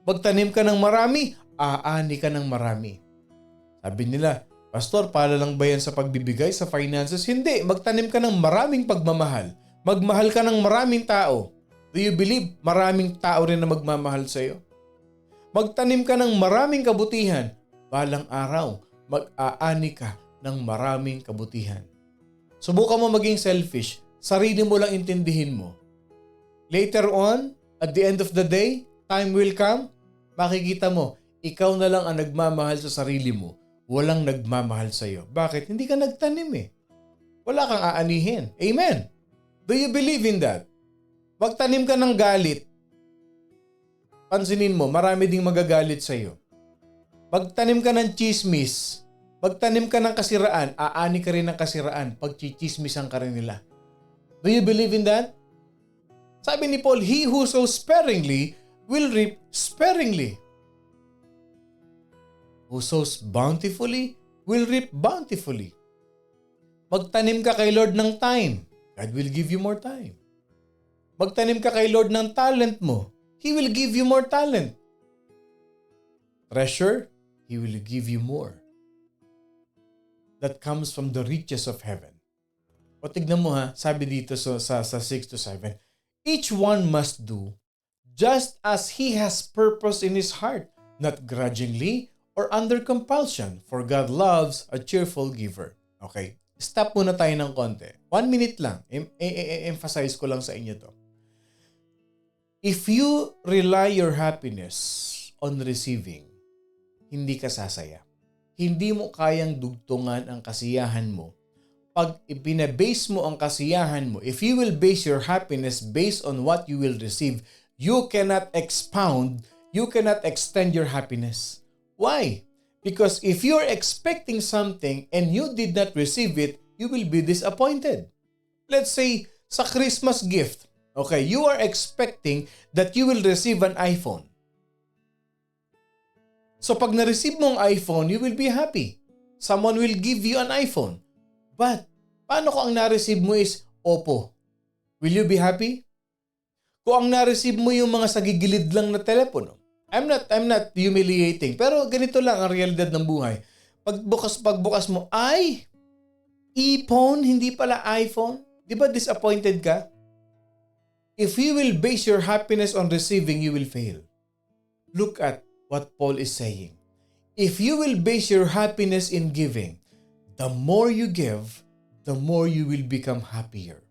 Pagtanim ka ng marami, aani ka ng marami. Sabi nila, Pastor, pala lang ba yan sa pagbibigay sa finances? Hindi, magtanim ka ng maraming pagmamahal. Magmahal ka ng maraming tao. Do you believe maraming tao rin na magmamahal sa iyo? Magtanim ka ng maraming kabutihan. Balang araw, mag-aani ka ng maraming kabutihan. Subukan mo maging selfish. Sarili mo lang intindihin mo. Later on, at the end of the day, time will come, makikita mo, ikaw na lang ang nagmamahal sa sarili mo. Walang nagmamahal sa iyo. Bakit? Hindi ka nagtanim eh. Wala kang aanihin. Amen. Do you believe in that? Magtanim ka ng galit. Pansinin mo, marami ding magagalit sa iyo. Magtanim ka ng chismis. Magtanim ka ng kasiraan, aani ka rin ng kasiraan pag chichismisan ka rin nila. Do you believe in that? Sabi ni Paul, he who sows sparingly will reap sparingly. Who sows bountifully will reap bountifully. Magtanim ka kay Lord ng time, God will give you more time. Magtanim ka kay Lord ng talent mo, He will give you more talent. Treasure, He will give you more. That comes from the riches of heaven. O tignan mo ha, sabi dito sa 6 to 7, each one must do just as he has purpose in his heart, not grudgingly or under compulsion, for God loves a cheerful giver. Okay, stop muna tayo ng konti. 1 minute lang. Emphasize ko lang sa inyo to. If you rely your happiness on receiving, hindi ka sasaya. Hindi mo kayang dugtungan ang kasiyahan mo. Pag ipinabase mo ang kasiyahan mo, if you will base your happiness based on what you will receive, you cannot expound, you cannot extend your happiness. Why? Because if you're expecting something and you did not receive it, you will be disappointed. Let's say, sa Christmas gift, okay, you are expecting that you will receive an iPhone. So pag na-receive mo ang iPhone, you will be happy. Someone will give you an iPhone. But, paano kung ang na-receive mo is Oppo? Will you be happy? Kung ang na-receive mo yung mga sagigilid lang na telepono, I'm not humiliating, pero ganito lang ang realidad ng buhay. Pagbukas mo, ay, iPhone, hindi pala iPhone. Di ba disappointed ka? If you will base your happiness on receiving, you will fail. Look at what Paul is saying. If you will base your happiness in giving, the more you give, the more you will become happier.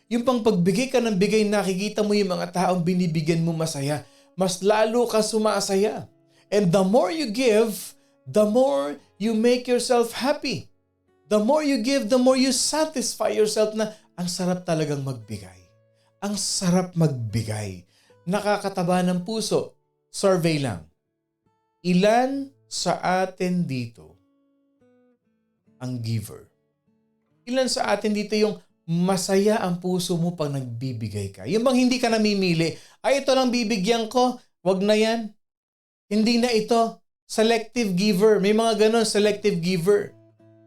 Yung pang pagbigay ka ng bigay, nakikita mo yung mga taong binibigyan mo masaya, mas lalo ka sumasaya. And the more you give, the more you make yourself happy. The more you give, the more you satisfy yourself na ang sarap talagang magbigay. Ang sarap magbigay. Nakakataba ng puso. Survey lang. Ilan sa atin dito ang giver? Ilan sa atin dito yung masaya ang puso mo pag nagbibigay ka? Yung bang hindi ka namimili, ay ito lang bibigyan ko, wag na yan. Hindi na ito. Selective giver. May mga ganon, selective giver.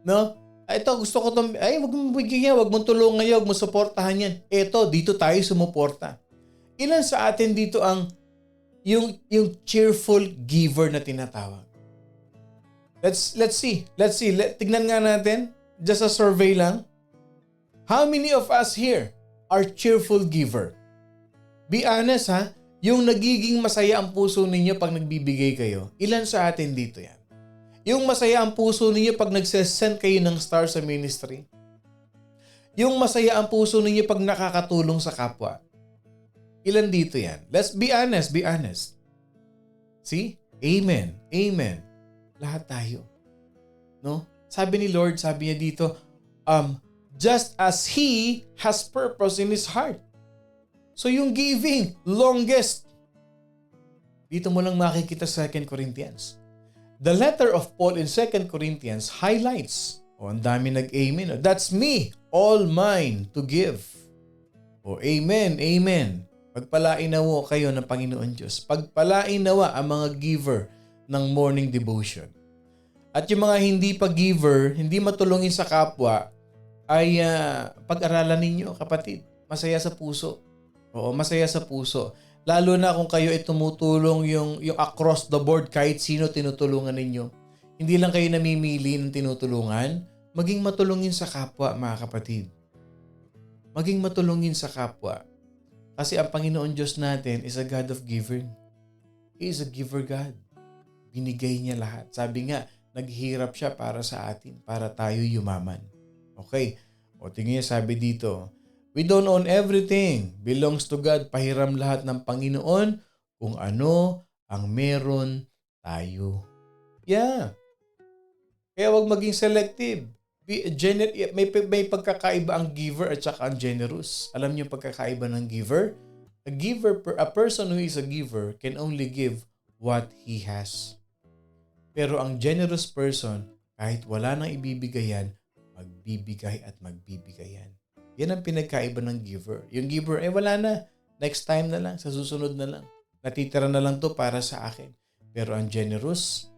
No? Ito, gusto ko itong, ay, wag mong bigyan, wag mong tulungan yan, wag mong suportahan yan. Ito, dito tayo sumuporta. Ilan sa atin dito ang yung cheerful giver na tinatawag? Let's see. Tignan nga natin. Just a survey lang. How many of us here are cheerful giver? Be honest ha. Yung nagiging masaya ang puso ninyo pag nagbibigay kayo, ilan sa atin dito yan? Yung masaya ang puso ninyo pag nagsesend kayo ng star sa ministry? Yung masaya ang puso ninyo pag nakakatulong sa kapwa? Ilan dito yan? Let's be honest. See? Amen. Lahat tayo. No? Sabi ni Lord, sabi niya dito, just as He has purpose in His heart. So yung giving, longest. Dito mo lang makikita sa 2 Corinthians. The letter of Paul in 2 Corinthians highlights, ang dami nag-amen. That's me, all mine to give. Amen. Pagpalain nawa kayo ng Panginoon Diyos. Pagpalain nawa ang mga giver ng morning devotion. At yung mga hindi pa-giver, hindi matulungin sa kapwa, ay pag-aralan ninyo, kapatid. Masaya sa puso. Masaya sa puso. Lalo na kung kayo ay tumutulong yung across the board, kahit sino tinutulungan ninyo. Hindi lang kayo namimili ng tinutulungan, maging matulungin sa kapwa, mga kapatid. Maging matulungin sa kapwa. Kasi ang Panginoon Diyos natin is a God of giving. He is a giver God. Binigay niya lahat. Sabi nga, naghihirap siya para sa atin, para tayo yumaman. Okay. Tingnan niya, sabi dito, we don't own everything. Belongs to God. Pahiram lahat ng Panginoon kung ano ang meron tayo. Yeah. Kaya wag maging selective. May pagkakaiba ang giver at saka ang generous. Alam niyo yung pagkakaiba ng giver? A person who is a giver can only give what he has. Pero ang generous person, kahit wala nang ibibigayan, magbibigay at magbibigay yan. Yan ang pinagkaiba ng giver. Yung giver, wala na. Next time na lang, sa susunod na lang. Natitira na lang to para sa akin. Pero ang generous,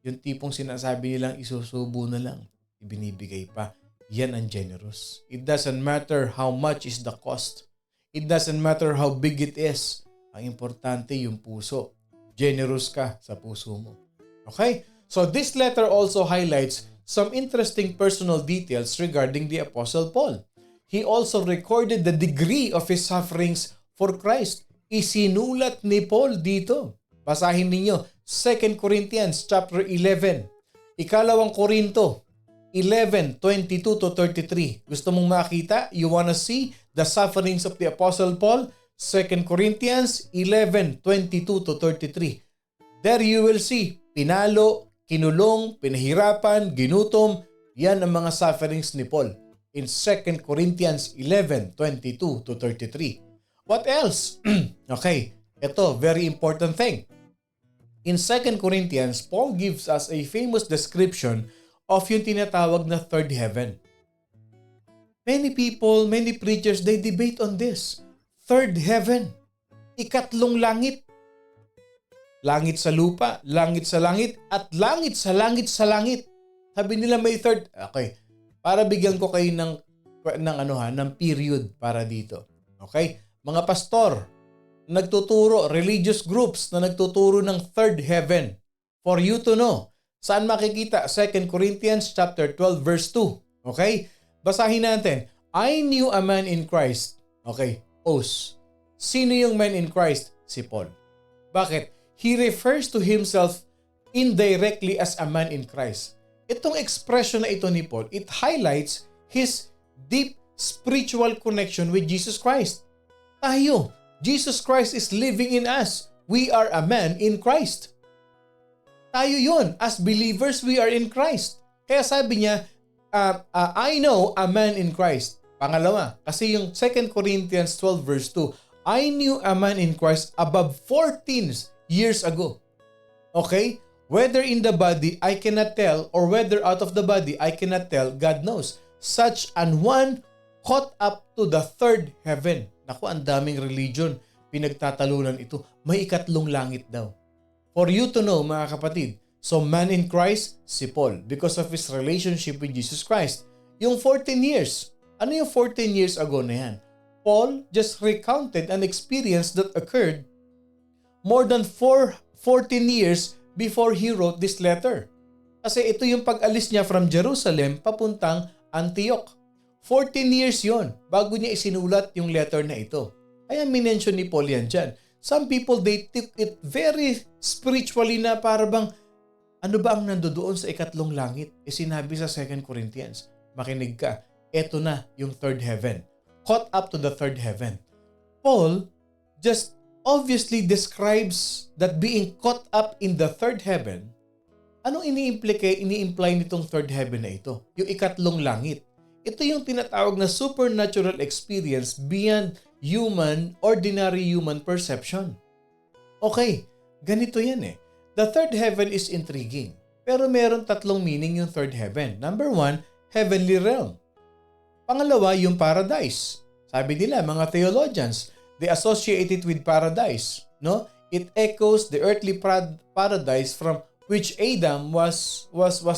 yung tipong sinasabi nilang isusubo na lang, ibinibigay pa. Yan ang generous. It doesn't matter how much is the cost. It doesn't matter how big it is. Ang importante yung puso. Generous ka sa puso mo. Okay? So this letter also highlights some interesting personal details regarding the Apostle Paul. He also recorded the degree of his sufferings for Christ. Isinulat ni Paul dito. Basahin ninyo 2 Corinthians chapter 11. Ikalawang Korinto 11:22-33. Gusto mong makita? You wanna see the sufferings of the Apostle Paul? 2 Corinthians 11:22-33. There you will see, pinalo, kinulong, pinahirapan, ginutom. Yan ang mga sufferings ni Paul in 2 Corinthians 11:22-33. What else? Okay, ito, very important thing. In 2 Corinthians, Paul gives us a famous description of yung tinatawag na third heaven. Many people, many preachers, they debate on this. Third heaven. Ikatlong langit. Langit sa lupa, langit sa langit, at langit sa langit sa langit. Sabi nila may third. Okay. Para bigyan ko kayo ng period para dito. Okay? Mga pastor, nagtuturo, religious groups na nagtuturo ng third heaven. For you to know. Saan makikita? 2 Corinthians chapter 12 verse 2. Okay? Basahin natin. I knew a man in Christ. Okay. Os. Sino yung man in Christ? Si Paul. Bakit? He refers to himself indirectly as a man in Christ. Itong expression na ito ni Paul, it highlights his deep spiritual connection with Jesus Christ. Tayo, Jesus Christ is living in us. We are a man in Christ. Tayo yun. As believers, we are in Christ. Kaya sabi niya, I know a man in Christ. Pangalawa, kasi yung 2 Corinthians 12 verse 2, I knew a man in Christ above 14 years ago. Okay? Whether in the body, I cannot tell, or whether out of the body, I cannot tell, God knows. Such an one caught up to the third heaven. Naku, ang daming religion. Pinagtatalunan ito. May ikatlong langit daw. For you to know, mga kapatid, so man in Christ, si Paul, because of his relationship with Jesus Christ. Yung 14 years, ano yung 14 years ago na yan? Paul just recounted an experience that occurred more than 14 years before he wrote this letter. Kasi ito yung pag-alis niya from Jerusalem papuntang Antioch. 14 years yon bago niya isinulat yung letter na ito. Kaya minention ni Paul yan dyan. Some people, they took it very spiritually na para bang, ano ba ang nandoon sa ikatlong langit? Sinabi sa 2 Corinthians, makinig ka, eto na yung third heaven. Caught up to the third heaven. Paul just obviously describes that being caught up in the third heaven. Anong ini-imply nitong third heaven na ito? Yung ikatlong langit. Ito yung tinatawag na supernatural experience beyond ordinary human perception. Okay, ganito yan eh. The third heaven is intriguing. Pero meron tatlong meaning yung third heaven. Number one, heavenly realm. Pangalawa, yung paradise. Sabi nila, mga theologians, they associate it with paradise. No? It echoes the earthly paradise from which Adam was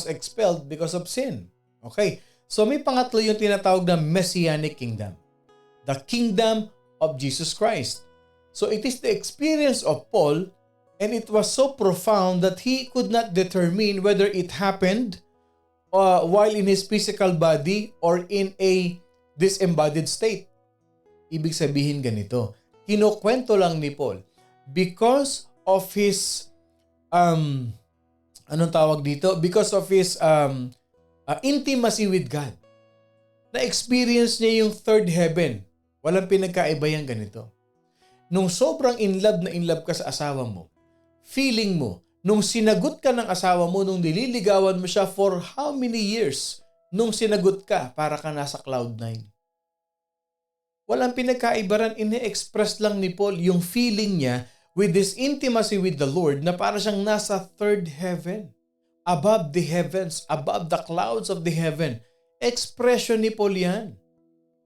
expelled because of sin. Okay. So may pangatlo yung tinatawag na Messianic Kingdom. The Kingdom of Jesus Christ. So it is the experience of Paul, and it was so profound that he could not determine whether it happened while in his physical body or in a disembodied state. Ibig sabihin ganito, kinukwento lang ni Paul because of his because of his intimacy with God. Na-experience niya yung third heaven. Walang pinagkaiba yan ganito. Nung sobrang in love ka sa asawa mo, feeling mo, nung sinagot ka ng asawa mo, nung nililigawan mo siya for how many years, nung sinagot ka, para ka nasa cloud 9. Walang pinagkaibaran, ine-express lang ni Paul yung feeling niya with this intimacy with the Lord na para siyang nasa third heaven. Above the heavens, above the clouds of the heaven. Expression ni Paul yan.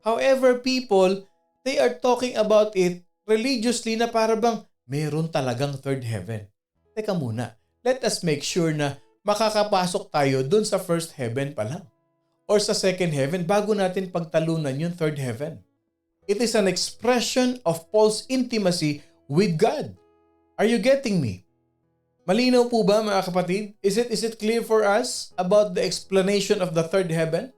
However, people, they are talking about it religiously na para bang meron talagang third heaven. Teka muna, let us make sure na makakapasok tayo dun sa first heaven pa lang. Or sa second heaven bago natin pagtalunan yung third heaven. It is an expression of Paul's intimacy with God. Are you getting me? Malinaw po ba mga kapatid? Is it clear for us about the explanation of the third heaven?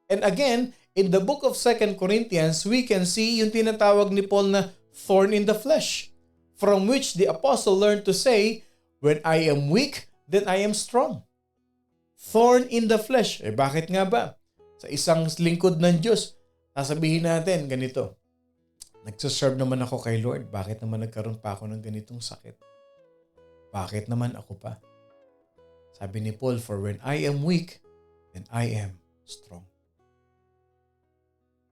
And again, in the book of 2 Corinthians, we can see yung tinatawag ni Paul na thorn in the flesh, from which the apostle learned to say, when I am weak, then I am strong. Thorn in the flesh. Bakit nga ba? Sa isang lingkod ng Diyos, sasabihin natin ganito, nagsaserve naman ako kay Lord, bakit naman nagkaroon pa ako ng ganitong sakit? Bakit naman ako pa? Sabi ni Paul, for when I am weak, then I am strong.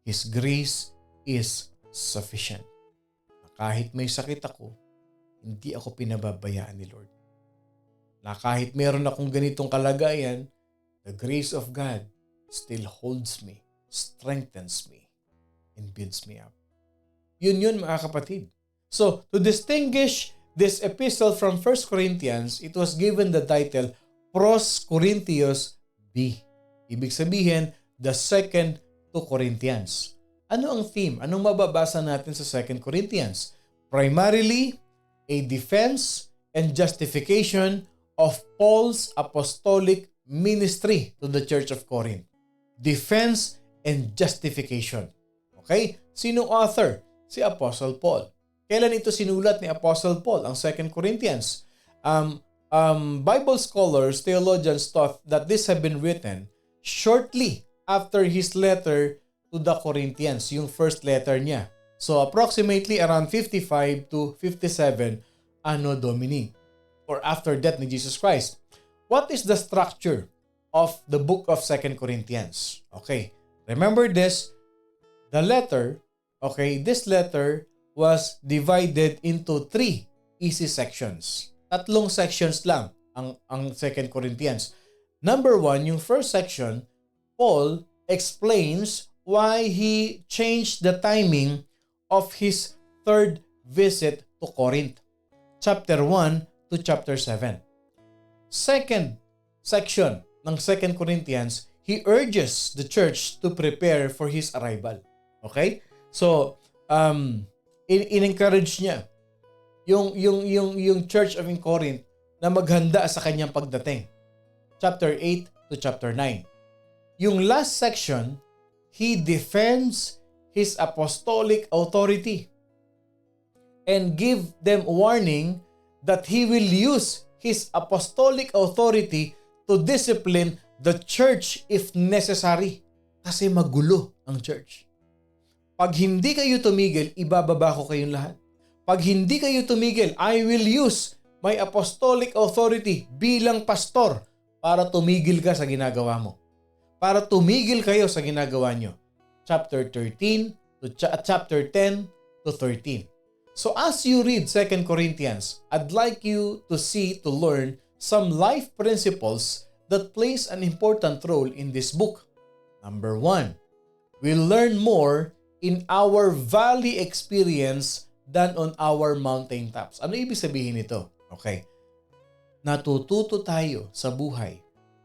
His grace is sufficient. Kahit may sakit ako, hindi ako pinababayaan ni Lord. Na kahit meron akong ganitong kalagayan, the grace of God still holds me, strengthens me, and builds me up. Yun mga kapatid. So, to distinguish this epistle from 1 Corinthians, it was given the title Pros Corintios B. Ibig sabihin, the second to Corinthians. Ano ang theme? Anong mababasa natin sa 2 Corinthians? Primarily, a defense and justification of Paul's apostolic ministry to the Church of Corinth. Defense and justification. Okay? Sino author? Si Apostle Paul. Kailan ito sinulat ni Apostle Paul, ang 2 Corinthians? Bible scholars, theologians thought that this had been written shortly after his letter to the Corinthians, yung first letter niya. So approximately around 55 to 57 Anno Domini, or after death ni Jesus Christ. What is the structure of the book of 2 Corinthians? Okay, remember this, The letter, okay, this letter was divided into 3 easy sections. 3 sections lang ang 2 Corinthians. Number 1, yung first section, Paul explains why he changed the timing of his 3rd visit to Corinth. Chapter 1 to chapter 7. Second section ng 2 Corinthians, he urges the church to prepare for his arrival. Okay? So, in-encourage niya yung Church of Corinth na maghanda sa kanyang pagdating. Chapter 8 to chapter 9. Yung last section, he defends his apostolic authority and give them warning that he will use his apostolic authority to discipline the church if necessary. Kasi magulo ang church. Pag hindi kayo tumigil, ibababa ko kayong lahat. Pag hindi kayo tumigil, I will use my apostolic authority bilang pastor para tumigil ka sa ginagawa mo. Para tumigil kayo sa ginagawa nyo. Chapter 13 to chapter 10 to 13. So as you read 2 Corinthians, I'd like you to learn some life principles that plays an important role in this book. Number 1, we'll learn more in our valley experience than on our mountain tops. Ano ibig sabihin nito? Okay. Natututo tayo sa buhay.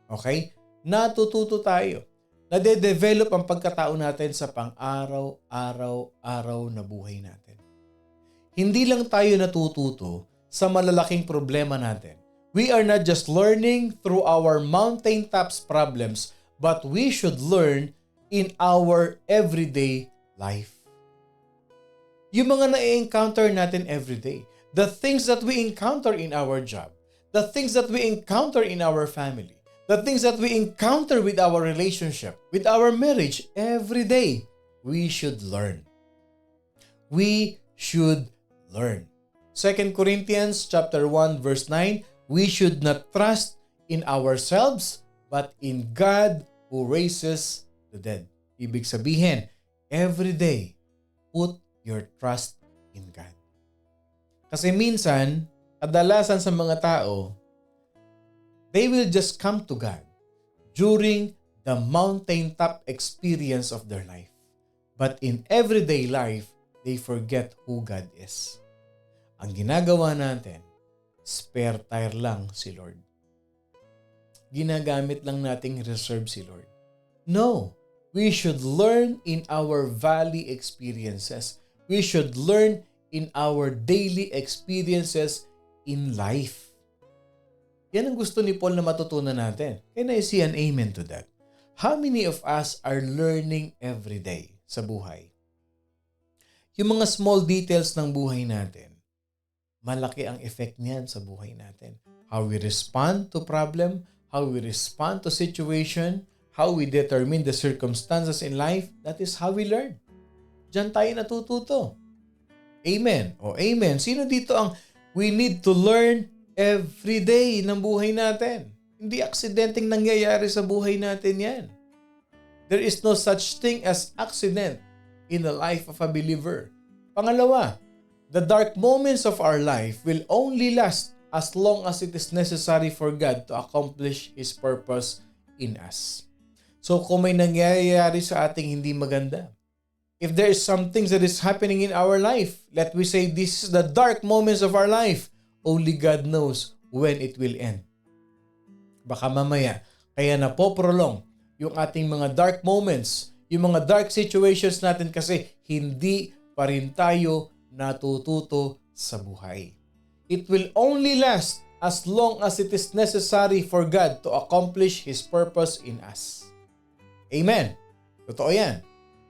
Okay? Natututo tayo. Nade-develop ang pagkatao natin sa pang-araw-araw na buhay natin. Hindi lang tayo natututo sa malalaking problema natin. We are not just learning through our mountain tops problems, but we should learn in our everyday life. Yung mga na-encounter natin everyday, the things that we encounter in our job, the things that we encounter in our family, the things that we encounter with our relationship, with our marriage, every day, we should learn. We should learn. 2 Corinthians chapter 1 verse 9, we should not trust in ourselves, but in God who raises the dead. Ibig sabihin, every day, put your trust in God. Kasi minsan, kadalasan sa mga tao, they will just come to God during the mountaintop experience of their life. But in everyday life, they forget who God is. Ang ginagawa natin, spare tire lang si Lord. Ginagamit lang nating reserve si Lord. No, we should learn in our valley experiences. We should learn in our daily experiences in life. Yan ang gusto ni Paul na matutunan natin. Can I see an amen to that? How many of us are learning every day sa buhay? Yung mga small details ng buhay natin, malaki ang effect niyan sa buhay natin. How we respond to problem, how we respond to situation, how we determine the circumstances in life, that is how we learn. Diyan tayo natututo. Amen. O amen. Sino dito ang we need to learn every day ng buhay natin? Hindi aksidenteng nangyayari sa buhay natin yan. There is no such thing as accident in the life of a believer. Pangalawa, the dark moments of our life will only last as long as it is necessary for God to accomplish His purpose in us. So kung may nangyayari sa ating hindi maganda, if there is some things that is happening in our life, let we say this is the dark moments of our life, only God knows when it will end. Baka mamaya, kaya na po-prolong yung ating mga dark moments, yung mga dark situations natin kasi hindi pa rin tayo natututo sa buhay. It will only last as long as it is necessary for God to accomplish His purpose in us. Amen. Totoo yan.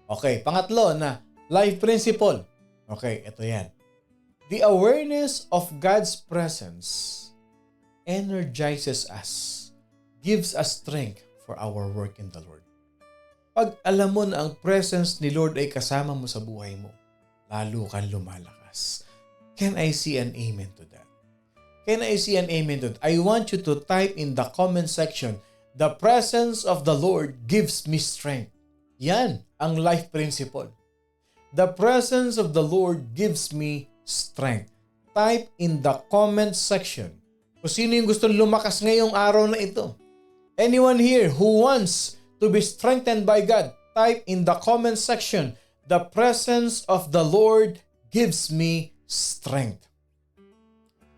Okay, pangatlo na life principle. Okay, ito yan. The awareness of God's presence energizes us, gives us strength for our work in the Lord. Pag alam mo na ang presence ni Lord ay kasama mo sa buhay mo, lalo kang lumalakas. Can I see an amen to that? Can I see an amen to that? I want you to type in the comment section, the presence of the Lord gives me strength. Yan ang life principle. The presence of the Lord gives me strength. Type in the comment section kung sino yung gusto lumakas ngayong araw na ito. Anyone here who wants to be strengthened by God, type in the comment section, the presence of the Lord gives me strength.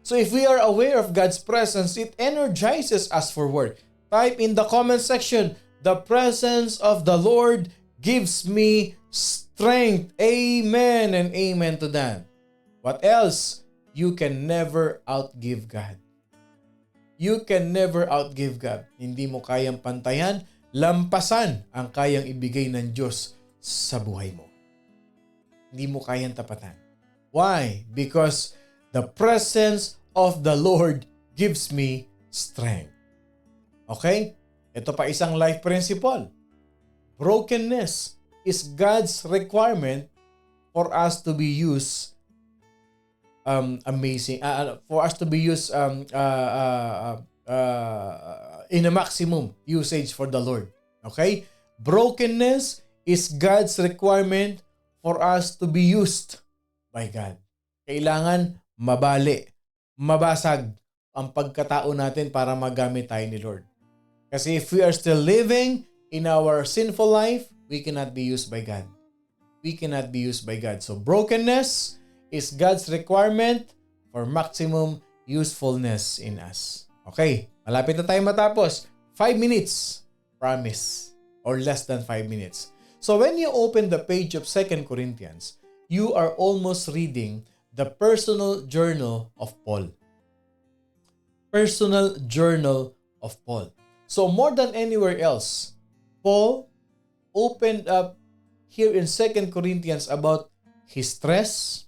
So if we are aware of God's presence, it energizes us for work. Type in the comment section, the presence of the Lord gives me strength. Amen and amen to that. What else? You can never outgive God. You can never outgive God. Hindi mo kayang pantayan, lampasan ang kayang ibigay ng Diyos sa buhay mo. Hindi mo kayang tapatan. Why? Because the presence of the Lord gives me strength. Okay? Ito pa isang life principle. Brokenness is God's requirement for us to be used for us to be used in a maximum usage for the Lord. Okay? Brokenness is God's requirement for us to be used by God. Kailangan mabali, mabasag ang pagkatao natin para magamit tayo ni Lord. Kasi if we are still living in our sinful life, we cannot be used by God. We cannot be used by God. So brokenness is God's requirement for maximum usefulness in us. Okay, malapit na tayo matapos. 5 minutes, promise. Or less than 5 minutes. So when you open the page of 2 Corinthians, you are almost reading the personal journal of Paul. Personal journal of Paul. So more than anywhere else, Paul opened up here in 2 Corinthians about his stress,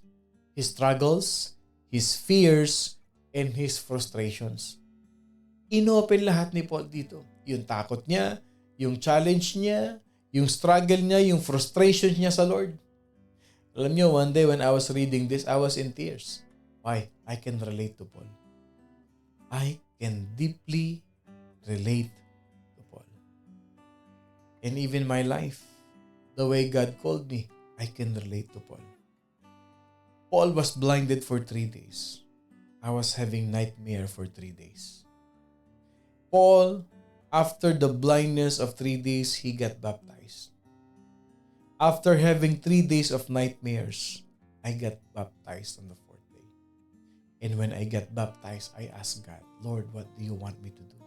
his struggles, his fears, and his frustrations. Inopen lahat ni Paul dito. Yung takot niya, yung challenge niya, yung struggle niya, yung frustration niya sa Lord. Alam niyo, one day when I was reading this, I was in tears. Why? I can relate to Paul. I can deeply relate to Paul. And even my life, the way God called me, I can relate to Paul. Paul was blinded for 3 days. I was having nightmare for 3 days. Paul, after the blindness of 3 days, he got baptized. After having 3 days of nightmares, I got baptized on the 4th day. And when I got baptized, I asked God, Lord, what do you want me to do?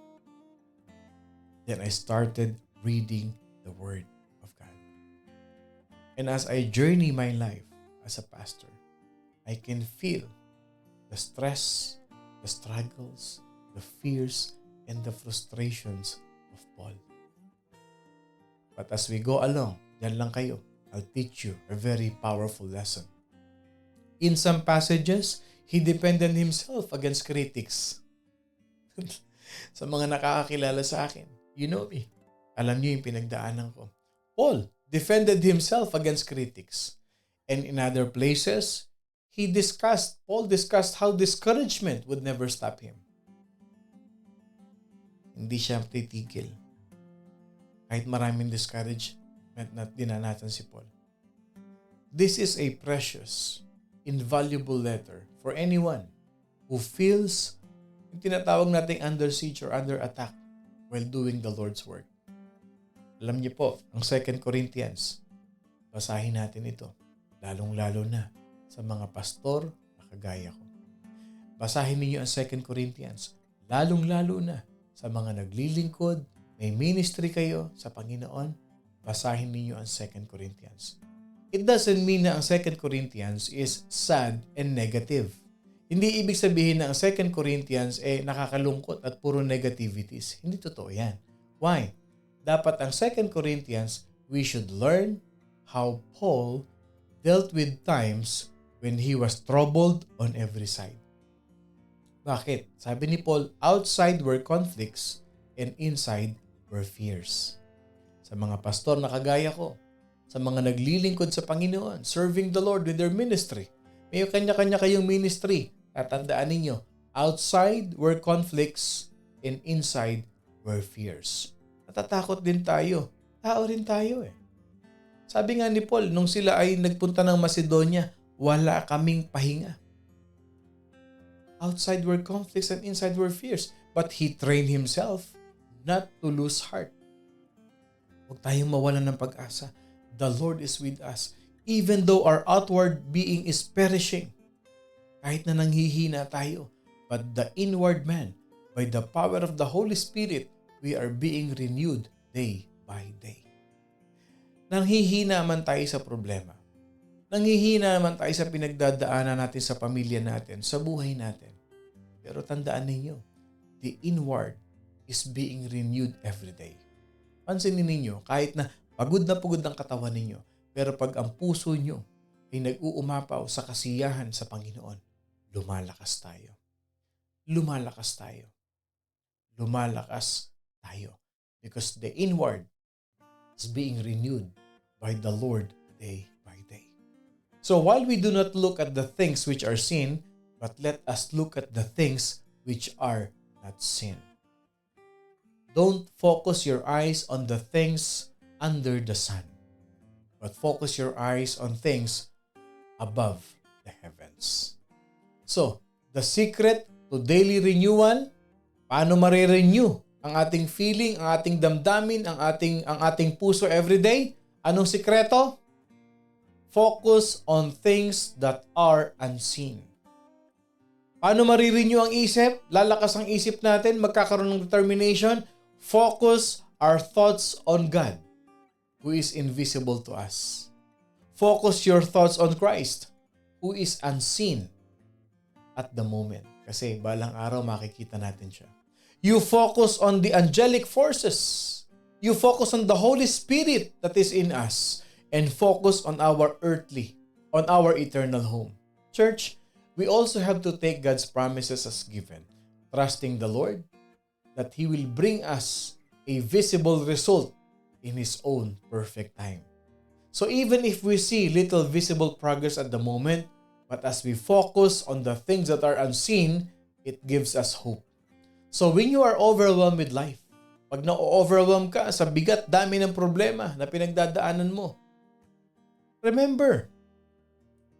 Then I started reading the Word of God. And as I journey my life as a pastor, I can feel the stress, the struggles, the fears, and the frustrations of Paul. But as we go along, yan lang kayo, I'll teach you a very powerful lesson. In some passages, he defended himself against critics. Sa mga nakakakilala sa akin, you know me. Alam niyo yung pinagdaanan ko. Paul defended himself against critics. And in other places, Paul discussed how discouragement would never stop him. Hindi siya titigil. Kahit maraming discouragement na dinanatan si Paul. This is a precious, invaluable letter for anyone who feels yung tinatawag nating under siege or under attack while doing the Lord's work. Alam niyo po, ang 2 Corinthians, basahin natin ito, lalong-lalo na sa mga pastor na kagaya ko. Basahin niyo ang 2 Corinthians, lalong-lalo na sa mga naglilingkod, may ministry kayo sa Panginoon, basahin niyo ang 2 Corinthians. It doesn't mean na ang 2 Corinthians is sad and negative. Hindi ibig sabihin na ang 2 Corinthians nakakalungkot at puro negativities. Hindi totoo yan. Why? Dapat ang 2 Corinthians, we should learn how Paul dealt with times when he was troubled on every side. Bakit? Sabi ni Paul, outside were conflicts and inside were fears. Sa mga pastor na kagaya ko, sa mga naglilingkod sa Panginoon, serving the Lord with their ministry, may kanya-kanya kayong ministry. Tatandaan ninyo, outside were conflicts and inside were fears. Natatakot din tayo. Tao rin tayo . Sabi nga ni Paul, nung sila ay nagpunta ng Macedonia, wala kaming pahinga. Outside were conflicts and inside were fears. But he trained himself not to lose heart. Huwag tayong mawalan ng pag-asa. The Lord is with us. Even though our outward being is perishing. Kahit na nanghihina tayo. But the inward man, by the power of the Holy Spirit, we are being renewed day by day. Nanghihina man tayo sa problema. Nanghihina man tayo sa pinagdadaanan natin sa pamilya natin, sa buhay natin. Pero tandaan ninyo, the inward is being renewed every day. Pansinin ninyo, kahit na pagod ang katawan ninyo, pero pag ang puso nyo ay nag-uumapaw sa kasiyahan sa Panginoon, lumalakas tayo. Lumalakas tayo. Lumalakas tayo. Because the inward is being renewed by the Lord day by day. So while we do not look at the things which are seen, but let us look at the things which are not seen. Don't focus your eyes on the things under the sun, but focus your eyes on things above the heavens. So, the secret to daily renewal, paano marirenew ang ating feeling, ang ating damdamin, ang ating puso everyday? Anong sikreto? Focus on things that are unseen. Paano marirenew ang isip? Lalakas ang isip natin, magkakaroon ng determination. Focus our thoughts on God, who is invisible to us. Focus your thoughts on Christ, who is unseen at the moment. Kasi balang araw makikita natin siya. You focus on the angelic forces. You focus on the Holy Spirit that is in us. And focus on our eternal home. Church, we also have to take God's promises as given, trusting the Lord that He will bring us a visible result in His own perfect time. So even if we see little visible progress at the moment, but as we focus on the things that are unseen, it gives us hope. So when you are overwhelmed with life, pag na-overwhelm ka sa bigat, dami ng problema na pinagdadaanan mo, remember,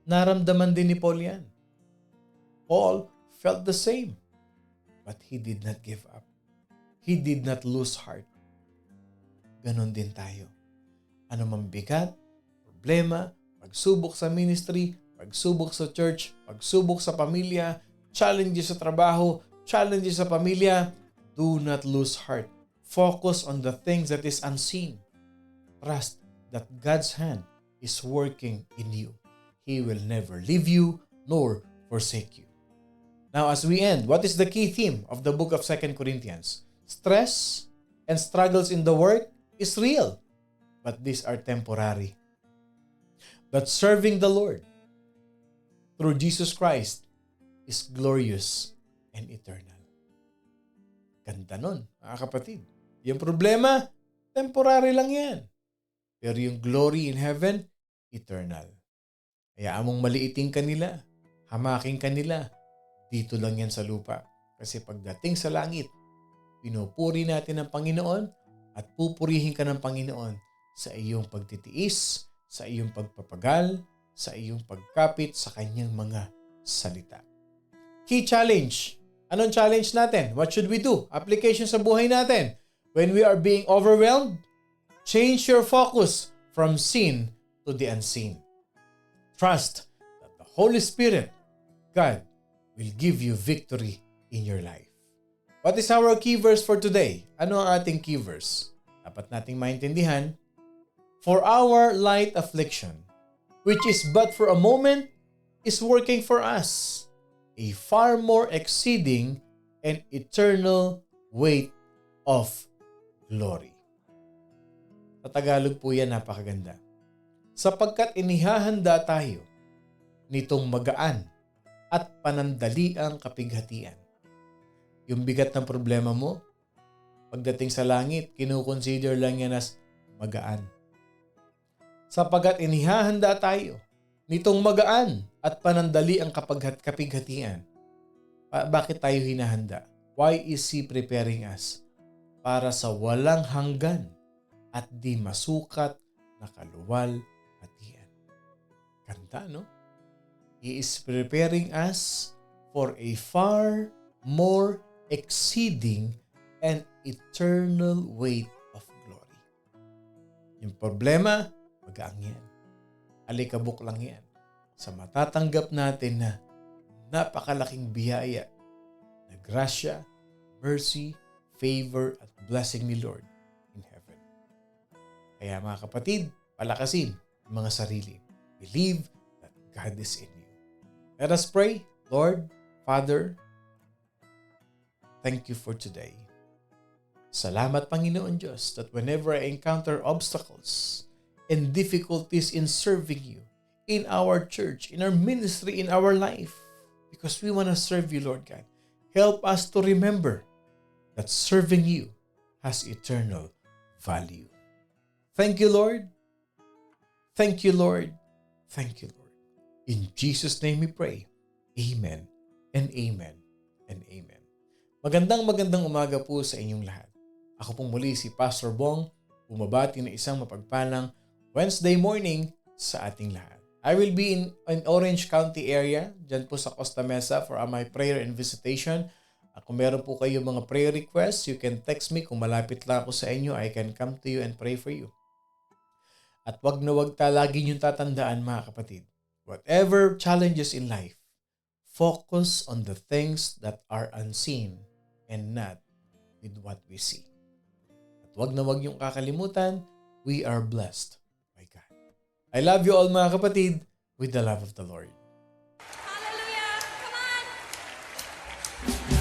naramdaman din ni Paul yan. Paul felt the same, but he did not give up. He did not lose heart. Ganon din tayo. Ano mang bigat, problema, pagsubok sa ministry, pagsubok sa church, pagsubok sa pamilya, challenges sa trabaho, challenges sa pamilya, do not lose heart. Focus on the things that is unseen. Trust that God's hand is working in you. He will never leave you nor forsake you. Now, as we end, what is the key theme of the book of 2 Corinthians? Stress and struggles in the work is real, but these are temporary. But serving the Lord through Jesus Christ is glorious and eternal. Ganda nun, mga kapatid. Yung problema, temporary lang yan. Pero yung glory in heaven, eternal. Kaya among maliiting kanila, hamaking kanila, dito lang yan sa lupa. Kasi pagdating sa langit, pinupuri natin ang Panginoon at pupurihin ka ng Panginoon sa iyong pagtitiis, sa iyong pagpapagal, sa iyong pagkapit sa kanyang mga salita. Key challenge. Anong challenge natin? What should we do? Application sa buhay natin. When we are being overwhelmed, change your focus from seen to the unseen. Trust that the Holy Spirit, God, will give you victory in your life. What is our key verse for today? Ano ang ating key verse? Dapat nating maintindihan. For our light affliction, which is but for a moment, is working for us a far more exceeding and eternal weight of glory. Sa Tagalog po yan, napakaganda. Sapagkat inihahanda tayo nitong magaan at panandaliang kapighatian. Yung bigat ng problema mo, pagdating sa langit, kinukonsider lang yan as magaan. Sapagkat inihahanda tayo nitong magaan at panandali ang kapighatian. Bakit tayo hinahanda? Why is He preparing us? Para sa walang hanggan at di masukat na kaluwalhatian. Ganda, no? He is preparing us for a far more exceeding and eternal weight of glory. Yung problema, magaang yan. Alikabok lang yan. Sa matatanggap natin na napakalaking biyaya na grasya, mercy, favor, at blessing ni Lord in heaven. Kaya mga kapatid, palakasin ang mga sarili. Believe that God is in you. Let us pray. Lord, Father, thank you for today. Salamat, Panginoon Diyos, that whenever I encounter obstacles and difficulties in serving you, in our church, in our ministry, in our life, because we want to serve you, Lord God, help us to remember that serving you has eternal value. Thank you, Lord. Thank you, Lord. Thank you, Lord. In Jesus' name we pray. Amen and amen and amen. Magandang umaga po sa inyong lahat. Ako pong muli si Pastor Bong, bumabati na isang mapagpalang Wednesday morning sa ating lahat. I will be in Orange County area, dyan po sa Costa Mesa for my prayer and visitation. Kung meron po kayo mga prayer requests, you can text me. Kung malapit lang ako sa inyo, I can come to you and pray for you. At wag na wag lagi niyong tatandaan, mga kapatid. Whatever challenges in life, focus on the things that are unseen and not with what we see. At wag na wag niyong kakalimutan, we are blessed by God. I love you all, mga kapatid, with the love of the Lord. Hallelujah! Come on!